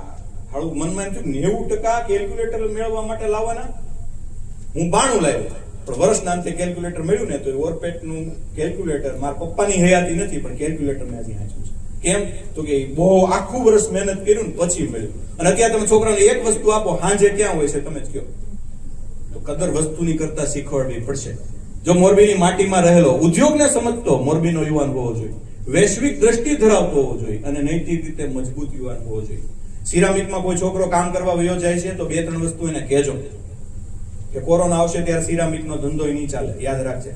હાલું મનમાં એમ થયું 90% કેલ્ક્યુલેટર મેળવવા માટે લાવવાના. હું 92 લાવ્યો, પણ વર્ષના અંતે કેલ્ક્યુલેટર મળ્યું ને તો ઓરપેટનું કેલ્ક્યુલેટર મારા પપ્પાની હયાતી નથી, પણ કેલ્ક્યુલેટર મેં હજી વાંચ્યું છે. કેમ? તો કે બહુ આખું વર્ષ મહેનત કર્યું ને પછી મળ્યું. અને અત્યારે તમે છોકરાને એક વસ્તુ આપો, હાંજે ક્યાં હોય છે તમે જ કહો. તો કદર વસ્તુની કરતા શીખવાડવી પડશે. જો મોરબીની માટીમાં રહેલો, ઉદ્યોગને સમજતો મોરબીનો યુવાન હોવો જોઈએ, વૈશ્વિક દ્રષ્ટિ ધરાવતો હોવો જોઈએ, અને નૈતિક રીતે મજબૂત યુવાન હોવો જોઈએ. સિરામિકમાં કોઈ છોકરો કામ કરવા વયો જાય છે તો 2-3 વસ્તુ એને કહેજો કે કોરોના આવશે ત્યારે સિરામિકનો ધંધો નહીં ચાલે. યાદ રાખજે.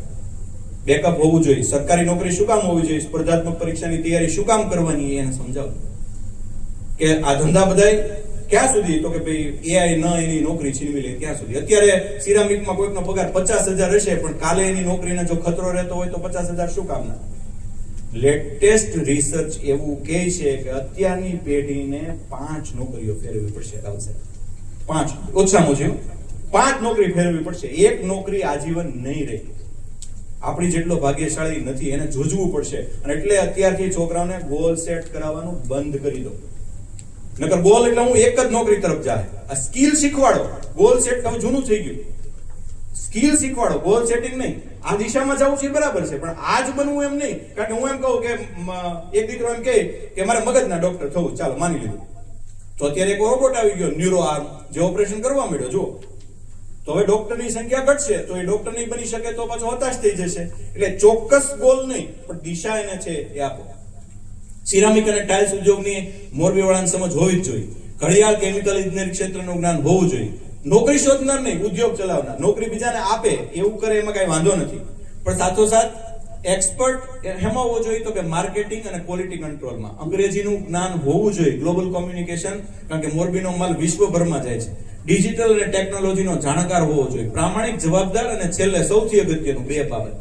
બેકઅપ હોવું જોઈએ. સરકારી નોકરી શું કામ હોવી જોઈએ, સ્પર્ધાત્મક પરીક્ષાની તૈયારી શું કામ કરવાની એને સમજાવો. કે આ ધંધા બધાય ક્યાં સુધી? તો કે ભાઈ એઆઈ ન એની નોકરી છીનવી લે ક્યાં સુધી? અત્યારે સિરામિકમાં કોઈકનો પગાર 50,000 હશે, પણ કાલે એની નોકરીને જો ખતરો રહેતો હોય તો 50,000 શું કામના? લેટેસ્ટ રિસર્ચ એવું કહે છે કે અત્યારની પેઢીને 5 નોકરીઓ ફેરવવી પડશે. 5 ઓછામાં ઓછી 5 નોકરી ફેરવવી પડશે. એક નોકરી આજીવન નહીં રહે. આપણી જેટલો ભાગ્યશાળી નથી, એને જોજવું પડશે. અને એટલે અત્યારથી છોકરાઓને ગોલ સેટ કરાવવાનું બંધ કરી દો. નકર ગોલ એટલે હું એક જ નોકરી તરફ જાય. આ સ્કિલ શીખવાડો. ગોલ સેટ હવે જૂનું થઈ ગયું. સ્કિલ શીખવાડો, ગોલ સેટિંગ નહીં. આ દિશામાં જવું છે બરાબર છે, પણ આજ બનવું એમ નહીં. કારણ કે હું એમ કહું કે એક દીકરો એમ કહે કે મારે મગજના ડોક્ટર થવું, ચાલો માની લીધું. તો અત્યારે એક રોબોટ આવી ગયો ન્યુરો આર્મ, જે ઓપરેશન કરવા માંડ્યો. જો તો હવે ડોક્ટરની સંખ્યા ઘટશે, તો એ ડોક્ટર નહીં બની શકે તો પાછો હતાશ થઈ જશે. એટલે ચોક્કસ ગોલ નહીં, પણ દિશા એને છે એ આપો. સિરામિક અને ટાઇલ્સ ઉદ્યોગની મોરબીવાળાની સમજ હોવી જ જોઈએ. ઘડિયાળ કેમિકલ ઇજનેરી ક્ષેત્રનું જ્ઞાન હોવું જોઈએ. નોકરી શોધનાર નહીં, ઉદ્યોગ ચલાવનાર, નોકરી બીજાને આપે એવું કરે એમાં કઈ વાંધો નથી, પણ સાથોસાથ એક્સપર્ટ હેમાં હોવો જોઈએ તો કે માર્કેટિંગ અને ક્વોલિટી કંટ્રોલમાં અંગ્રેજીનું જ્ઞાન હોવું જોઈએ, ગ્લોબલ કોમ્યુનિકેશન, કારણ કે મોરબીનો માલ વિશ્વભરમાં જાય છે, ડિજિટલ અને ટેકનોલોજીનો જાણકાર હોવો જોઈએ, પ્રામાણિક, જવાબદાર અને છેલ્લે સૌથી અગત્યનું 2 બાબત.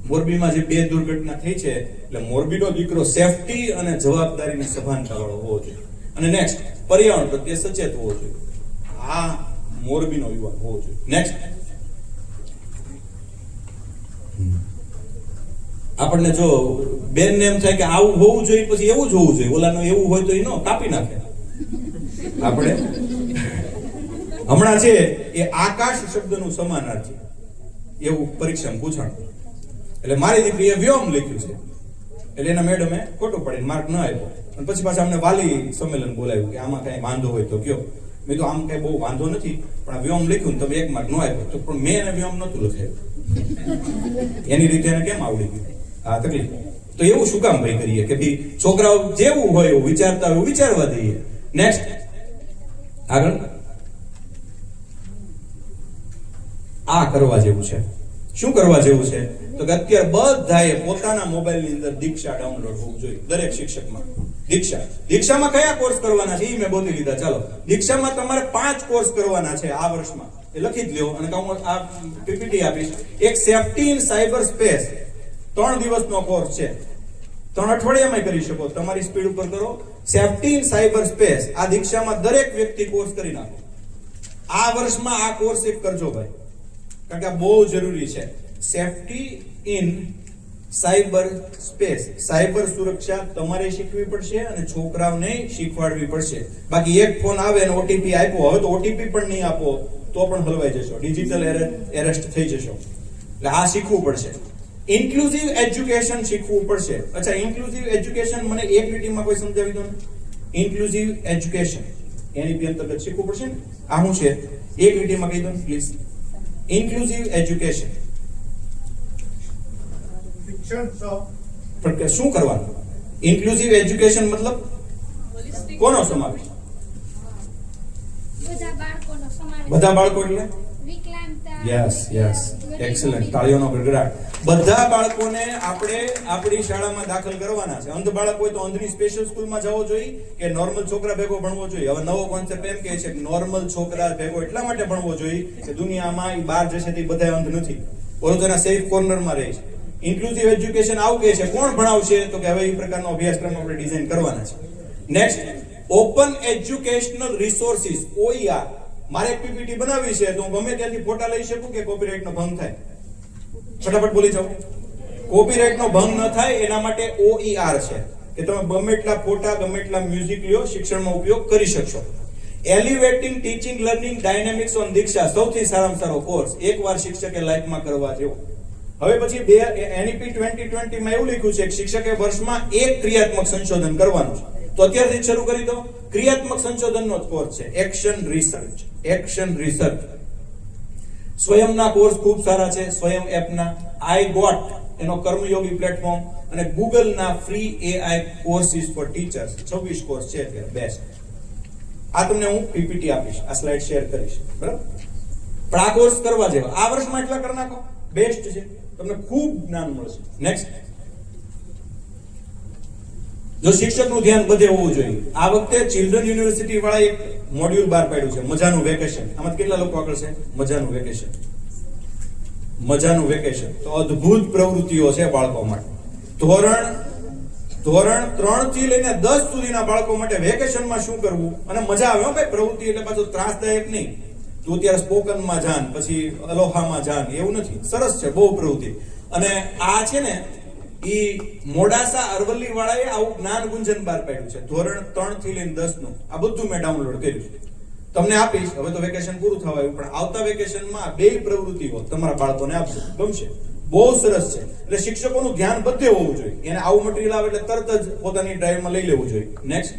મોરબીમાં જે 2 દુર્ઘટના થઈ છે એટલે મોરબીનો દીકરો સેફટી અને જવાબદારીની સભાનતા વાળો હોવો જોઈએ, અને નેક્સ્ટ પર્યાવરણ પ્રત્યે સચેત હોવો જોઈએ. આ મોરબીનો યુવાન હોવો જોઈએ. નેક્સ્ટ આપણને જો બેનને એમ થાય કે આવું હોવું જોઈએ પછી એવું જ હોવું જોઈએ, ઓલાનું એવું હોય તો એનો કાપી નાખે. આપણે હમણાં છે એ આકાશ શબ્દનું સમાનાર્થી એવું પરીક્ષામાં પૂછાણ, એટલે મારી દીકરીએ વ્યોમ લખ્યું છે એટલે એના મેડમે ખોટું પડે માર્ક ન આપ્યો, અને પછી પાછા અમને વાલી સંમેલન બોલાવ્યું કે આમાં કઈ વાંધો હોય તો કયો. મેં તો આમ કઈ બહુ વાંધો નથી, પણ આ વ્યોમ લખ્યું ને તમે 1 માર્ક ન આપ્યો તો, પણ મેં એને વ્યોમ નતું લખાયું, એની રીતે એને કેમ આવડી ગયું? આ તકલીફ. તો એવું શું કામ ભાઈ કરીએ કે ભાઈ છોકરાઓ જેવું હોય એવું વિચારતા હોય એવું વિચારવા દઈએ. નેક્સ્ટ આગળ આ કરવા જેવું છે. શું કરવા જેવું છે તો કે અત્યારે બધાએ પોતાના મોબાઈલની અંદર દીક્ષા ડાઉનલોડ હોવું જોઈએ, દરેક શિક્ષકમાં. દીક્ષામાં કયા કોર્સ કરવાના છે એ મેં ગોતી લીધા. ચાલો, દીક્ષામાં તમારે 5 કોર્સ કરવાના છે આ વર્ષમાં, એ લખી જ લ્યો, અને હું આ પીપીટી આપીશ. એક સેફટી ઇન સાયબર સ્પેસ 3 દિવસનો કોર્સ છે, 3 અઠવાડિયામાં કરી શકો, તમારી સ્પીડ ઉપર કરો. સેફટી ઇન સાયબર સ્પેસ આ દીક્ષામાં દરેક વ્યક્તિ કોર્સ કરી નાખો. આ વર્ષમાં આ કોર્સ એક કરજો ભાઈ, કારણ કે આ બહુ જરૂરી છે. Safety in cyber space, cyber સુરક્ષા તમારે શીખવી પડશે અને છોકરાઓને શીખવાડવી પડશે. બાકી એક ફોન આવે અને ઓટીપી આપ્યો, હવે તો ઓટીપી પણ નહીં આપો તો પણ હલવાઈ જશો, ડિજિટલ એરેસ્ટ થઈ જશો. એટલે આ શીખવું પડશે. ઇન્ક્લુઝિવ એજ્યુકેશન શીખવું પડશે. અચ્છા, ઇન્ક્લુઝિવ એજ્યુકેશન મને એક લીટીમાં કોઈ સમજાવી દો ને. ઇન્ક્લુઝિવ એજ્યુકેશન એનઈપી અંતર્ગત શીખવું પડશે ને. આ શું છે એક લીટીમાં કહી દો ને પ્લીઝ. ઇન્ક્લુઝિવ એજ્યુકેશન શિક્ષણ પણ કે શું કરવાનું? ઇન્ક્લુઝિવ એજ્યુકેશન મતલબ કોનો સમાવેશ? બધા બાળકો એટલે યસ એક્સલન્ટ, તાળીઓનો ગડગડાટ. બધા બાળકોને આપણે આપણી શાળામાં દાખલ કરવાના છે. અંધ બાળક હોય તો અંધની સ્પેશિયલ સ્કૂલમાં જવો જોઈએ કે નોર્મલ છોકરા ભેગો ભણવો જોઈએ? હવે નવો કોન્સેપ્ટ એમ કહે છે કે નોર્મલ છોકરા ભેગો એટલા માટે ભણવો જોઈએ કે દુનિયામાં એ બહાર જશે તે બધા અંધ નથી, ઓલો તો એના સેફ કોર્નરમાં રહે છે. ઇન્ક્લુઝિવ એજ્યુકેશન આવું કહે છે. કોણ ભણાવશે તો કે હવે એ પ્રકારનો અભ્યાસક્રમ આપણે ડિઝાઇન કરવાના છે. Next, open educational resources OER. મારે એક પીપીટી બનાવવી છે તો હું ગમે ત્યાંથી ફોટા લઈ શકું કે કોપીરાઇટનો ભંગ થાય? ફટાફટ બોલી જાઓ. કોપીરાઇટનો ભંગ ન થાય એના માટે OER છે કે તમે ગમે એટલા ફોટા, ગમે એટલા મ્યુઝિક લ્યો, શિક્ષણમાં ઉપયોગ કરી શકશો. એલિવેટિંગ ટીચિંગ લર્નિંગ ડાયનેમિક્સ ઓન દીક્ષા સૌથી સારામાં સારો કોર્સ, એકવાર શિક્ષકે લાઈફમાં કરવા જેવો. હવે પછી NEP 2020 માં એવું લખ્યું છે કે શિક્ષકે વર્ષમાં 1 ક્રિયાત્મક સંશોધન કરવાનું છે. તો અત્યારથી શરૂ કરી દો. ક્રિયાત્મક સંશોધનનો જ કોર્સ છે, એક્શન રિસર્ચ. સ્વયંના કોર્સ ખૂબ સારા છે. સ્વયં એપના, આઈ ગોટ એનો કર્મયોગી પ્લેટફોર્મ, અને ગૂગલના free AI courses for teachers 26 course છે અત્યારે બેસ્ટ. આ તમને હું પીપીટી આપીશ, આ સ્લાઇડ શેર કરીશ, બરાબર? પણ આ કોર્સ કરવા જેવા. આ વર્ષમાં એટલા કરી નાખો, બેસ્ટ છે, તમને ખૂબ જ્ઞાન મળશે. નેક્સ્ટ, જો શિક્ષકનું ધ્યાન બધે હોવું જોઈએ. આ વખતે ચિલ્ડ્રન યુનિવર્સિટી વાળા એક મોડ્યુલ બહાર પાડ્યું છે, મજાનું વેકેશન. આમાં કેટલા લોકો આગળ છે? મજાનું વેકેશન. તો અદ્ભુત પ્રવૃત્તિઓ છે બાળકો માટે. ધોરણ 3 થી લઈને 10 સુધીના બાળકો માટે વેકેશનમાં શું કરવું અને મજા આવે. હો ભાઈ, પ્રવૃત્તિ એટલે પાછું ત્રાસદાયક નહીં. તું અત્યારે સ્પોકનમાં જાન, પછી અલોહામાં જાન, એવું નથી. સરસ છે બહુ પ્રવૃત્તિ. અને આ છે ને ઈ મોડાસા અરવલ્લી વાળાએ આવું જ્ઞાન ગુંજન બહાર પાડ્યું છે, ધોરણ 3 થી લઈને 10 નું. આ બધું મેં ડાઉનલોડ કર્યું છે, તમને આપીશ. હવે તો વેકેશન પૂરું થવા આવ્યું, પણ આવતા વેકેશનમાં આ 2 પ્રવૃત્તિઓ તમારા બાળકોને આપજો, ગમશે, બહુ સરસ છે. એટલે શિક્ષકોનું ધ્યાન બધે હોવું જોઈએ. એને આવું મટીરિયલ આવે એટલે તરત જ પોતાની ડ્રાઈવમાં લઈ લેવું જોઈએ. નેક્સ્ટ,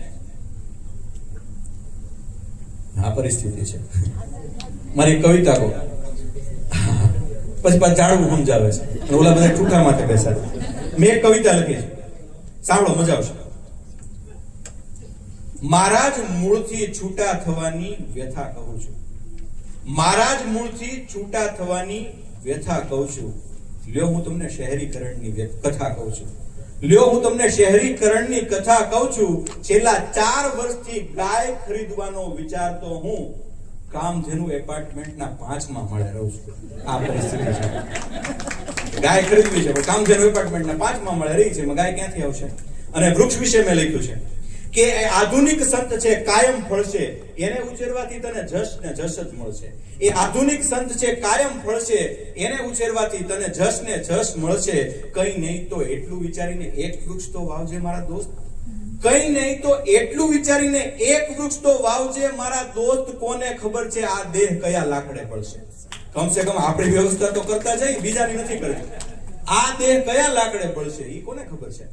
આ પરિસ્થિતિ છે. મારી કવિતા કહો, પછી જાડવું સમજાવે છે, ઓલા બધા ઠૂઠા માથે બેસાડે. મેં એક કવિતા લખી છે, સાંભળો, મજા આવશે. મારા જ મૂળથી છૂટા થવાની વ્યથા કહું છું. મારા જ મૂળથી છૂટા થવાની વ્યથા કહું છું. લ્યો હું તમને શહેરીકરણની કથા કહું છું. લ્યો હું તમને શહેરીકરણની કથા કહું છું. છેલ્લા 4 વર્ષથી ગાય ખરીદવાનો વિચારતો હું કામધેનુ એપાર્ટમેન્ટના 5મા માળે રહું છું. આ પરિસ્થિતિ છે. ગાય ખરીદવી છે પણ કામધેનુ એપાર્ટમેન્ટના 5મા માળે રહી છે. ગાય ક્યાંથી આવશે? અને વૃક્ષ વિશે મેં લખ્યું છે કે એ આધુનિક સંત છે કાયમ ફળશે, એને ઉછેરવાથી તને જશ ને જશ જ મળશે. એ આધુનિક સંત છે કાયમ ફળશે, એને ઉછેરવાથી તને જશ ને જશ મળશે. કઈ નહીં તો એટલું વિચારીને એક વૃક્ષ તો વાવજે મારા દોસ્ત. કઈ નહીં તો એટલું વિચારીને એક વૃક્ષ તો વાવજે મારા દોસ્ત. કોને ખબર છે આ દેહ કયા લાકડે પડશે? કમસે કમ આપણી વ્યવસ્થા તો કરતા જઈ, બીજાની નથી કરવી. આ દેહ કયા લાકડે પડશે એ કોને ખબર છે?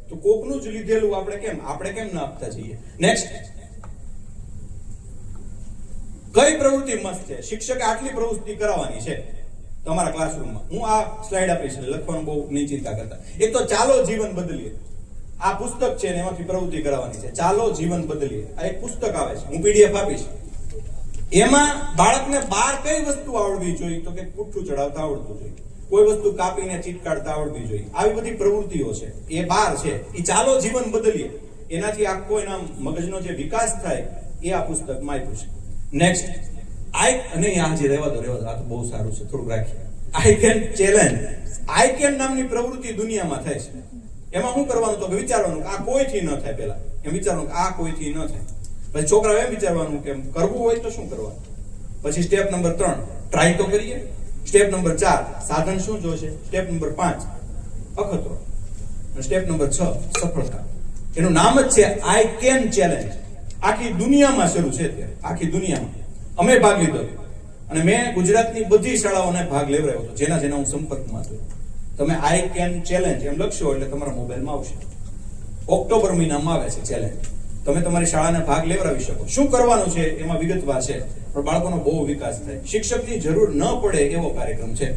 તો કોકનું જ લીધેલું આપણે કેમ ના આપતા જઈએ? નેક્સ્ટ, કઈ પ્રવૃત્તિ મસ્ત છે? શિક્ષકે આટલી પ્રવૃત્તિ કરાવવાની છે તમારા ક્લાસરૂમમાં. હું આ સ્લાઇડ આપીશ, લખવાનું બહુ નહીં ચિંતા કરતા. એક તો ચાલો જીવન બદલીએ. આ પુસ્તક છે ને એમાંથી પ્રવૃત્તિ કરાવવાની છે. ચાલો જીવન બદલીએ. આ એક પુસ્તક આવે છે, હું પીડીએફ આપીશ. એમાં બાળકને 12 કઈ વસ્તુ આવડવી જોઈએ? તો કે પુઠ્ઠું ચડાવતા આવડતું જોઈએ, કોઈ વસ્તુ કાપીને ચીટકાડતા આવડવી જોઈએ. આવી બધી પ્રવૃત્તિઓ છે, એ 12 છે. એ ચાલો જીવન બદલીએ, એનાથી આખો એના મગજનો જે વિકાસ થાય એ આ પુસ્તકમાં આપ્યું છે. નેક્સ્ટ, અને આજે રહેવા દો, આ તો બહુ સારું છે, થોડુંક રાખીએ. I can challenge. I can નામની પ્રવૃત્તિ દુનિયામાં થાય છે. એમાં શું કરવાનું? તો વિચારવાનું કે આ કોઈથી ન થાય. પહેલા એમ વિચારવાનું કે આ કોઈથી ન થાય. પછી છોકરાઓ એમ વિચારવાનું કે કરવું હોય તો શું કરવાનું. પછી સ્ટેપ નંબર 3 ટ્રાય તો કરીએ. સ્ટેપ નંબર 4 સાધન શું જોશે. Step number 5 અખતરો. સ્ટેપ નંબર 6 સફળતા. એનું નામ જ છે આઈ કેન ચેલેન્જ. આખી દુનિયામાં શરૂ છે અત્યારે, આખી દુનિયામાં. અમે ભાગ લીધો અને મેં ગુજરાતની બધી શાળાઓને ભાગ લેવડાવ્યો હતો, જેના હું સંપર્કમાં હતો. તમે આઈ કેન ચેલેન્જ એમ લખશો એટલે તમારા મોબાઈલમાં આવશે. ઓક્ટોબર મહિનામાં આવે છે ચેલેન્જ. તમે તમારી શાળાને ભાગ લેવડાવી શકો. શું કરવાનું છે એમાં વિગતવાર છે, પણ બાળકોનો બહુ વિકાસ થાય, શિક્ષકની જરૂર ન પડે એવો કાર્યક્રમ છે.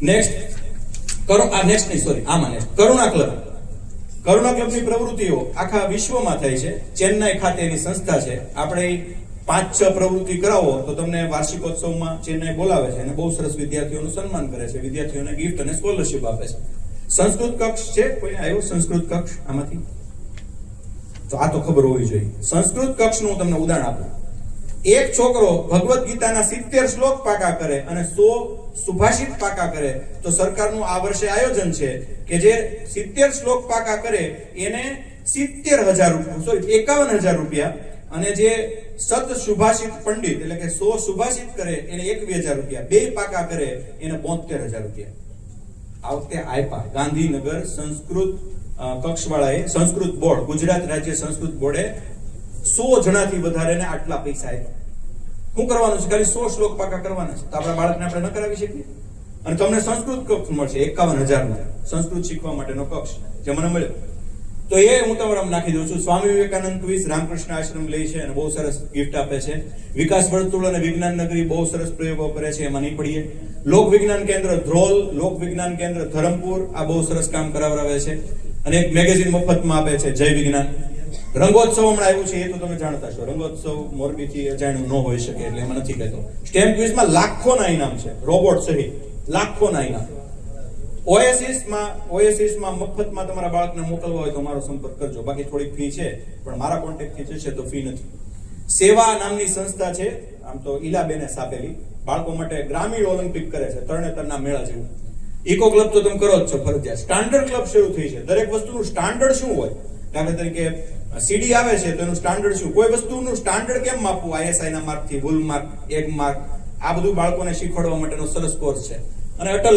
નેક્સ્ટ, કરુણા ક્લબ. કરુણા ક્લબની પ્રવૃત્તિઓ આખા વિશ્વમાં થાય છે. ચેન્નાઈ ખાતે એની સંસ્થા છે. આપણે 5-6 પ્રવૃત્તિ કરાવો તો તમને વાર્ષિકોત્સવમાં ચેન્નાઈ બોલાવે છે અને બહુ સરસ વિદ્યાર્થીઓનું સન્માન કરે છે, વિદ્યાર્થીઓને ગિફ્ટ અને સ્કોલરશિપ આપે છે. સંસ્કૃત કક્ષ છે, કોઈને આવ્યો સંસ્કૃત કક્ષ આમાંથી? તો આ તો ખબર હોવી જોઈએ. સંસ્કૃત કક્ષનું હું તમને ઉદાહરણ આપું. એક છોકરો ભગવદ્ ગીતાના 70 શ્લોક પાકા કરે અને 100 સુભાષિત પાકા કરે તો સરકારનું આ વર્ષે આયોજન છે કે જે 70 શ્લોક પાકા કરે એને 51,000 રૂપિયા અને જે સત સુભાષિત પંડિત એટલે કે 100 સુભાષિત કરે એને 21,000 રૂપિયા, 2 પાકા કરે એને 72,000 રૂપિયા આ વખતે આપ્યા. ગાંધીનગર સંસ્કૃત કક્ષવાળાએ, સંસ્કૃત બોર્ડ, ગુજરાત રાજ્ય સંસ્કૃત બોર્ડે 100 જણાથી વધારેને આટલા પૈસા આપ્યા. શું કરવાનું છે? ખાલી 100 શ્લોક પાકા કરવાના છે. તો આપણા બાળકને આપણે ન કરાવી શકીએ? અને તમને સંસ્કૃત કક્ષ મળશે 51,000 નો સંસ્કૃત શીખવા માટેનો કક્ષ જે મને મળ્યો. તો એ હું તમારા નાખી દઉં છું. સ્વામી વિવેકાનંદ ક્વિઝ રામકૃષ્ણ આશ્રમ લે છે અને બહુ સરસ ગિફ્ટ આપે છે. વિકાસ વર્તુળ અને વિજ્ઞાન નગરી બહુ સરસ પ્રયોગો કરે છે, એમાં નહીં પડીએ. લોક વિજ્ઞાન કેન્દ્ર ધ્રોલ, લોક વિજ્ઞાન કેન્દ્ર ધરમપુર આ બહુ સરસ કામ કરાવડાવે છે અને એક મેગેઝિન મફતમાં આપે છે, જય વિજ્ઞાન. રંગોત્સવ હમણાં આવ્યું છે, એ તો તમે જાણતા છો. રંગોત્સવ મોરબીથી અજાણ્યું ન હોઈ શકે એટલે એમાં નથી કહેતો. સ્ટેમ ક્વિઝમાં લાખોના ઇનામ છે, રોબોટ સહિત લાખોના ઇનામ. ઓએસિસમાં મફતમાં તમારા બાળકને મોકલવા હોય તો મારો સંપર્ક કરજો. બાકી થોડીક ફી છે પણ મારા કોન્ટેક્ટથી જશે તો ફી નથી. સેવા નામની સંસ્થા છે, આમ તો ઈલાબેને સ્થાપેલી, બાળકો માટે ગ્રામીણ ઓલિમ્પિક કરે છે, તરણેતરના મેળા જેવું. ઇકો ક્લબ તો તમે કરો જ છો ફરજિયાત. સ્ટાન્ડર્ડ ક્લબ શરૂ થઈ છે. દરેક વસ્તુનું સ્ટાન્ડર્ડ શું હોય? દાખલા તરીકે સીડી આવે છે તો એનું સ્ટાન્ડર્ડ શું? કોઈ વસ્તુનું સ્ટાન્ડર્ડ કેમ માપવું? ISI ના માર્કથી, વૂલ માર્ક, એગ માર્ક, આ બધું બાળકોને શીખવાડવા માટેનો સરસ કોર્સ છે. અને અટલ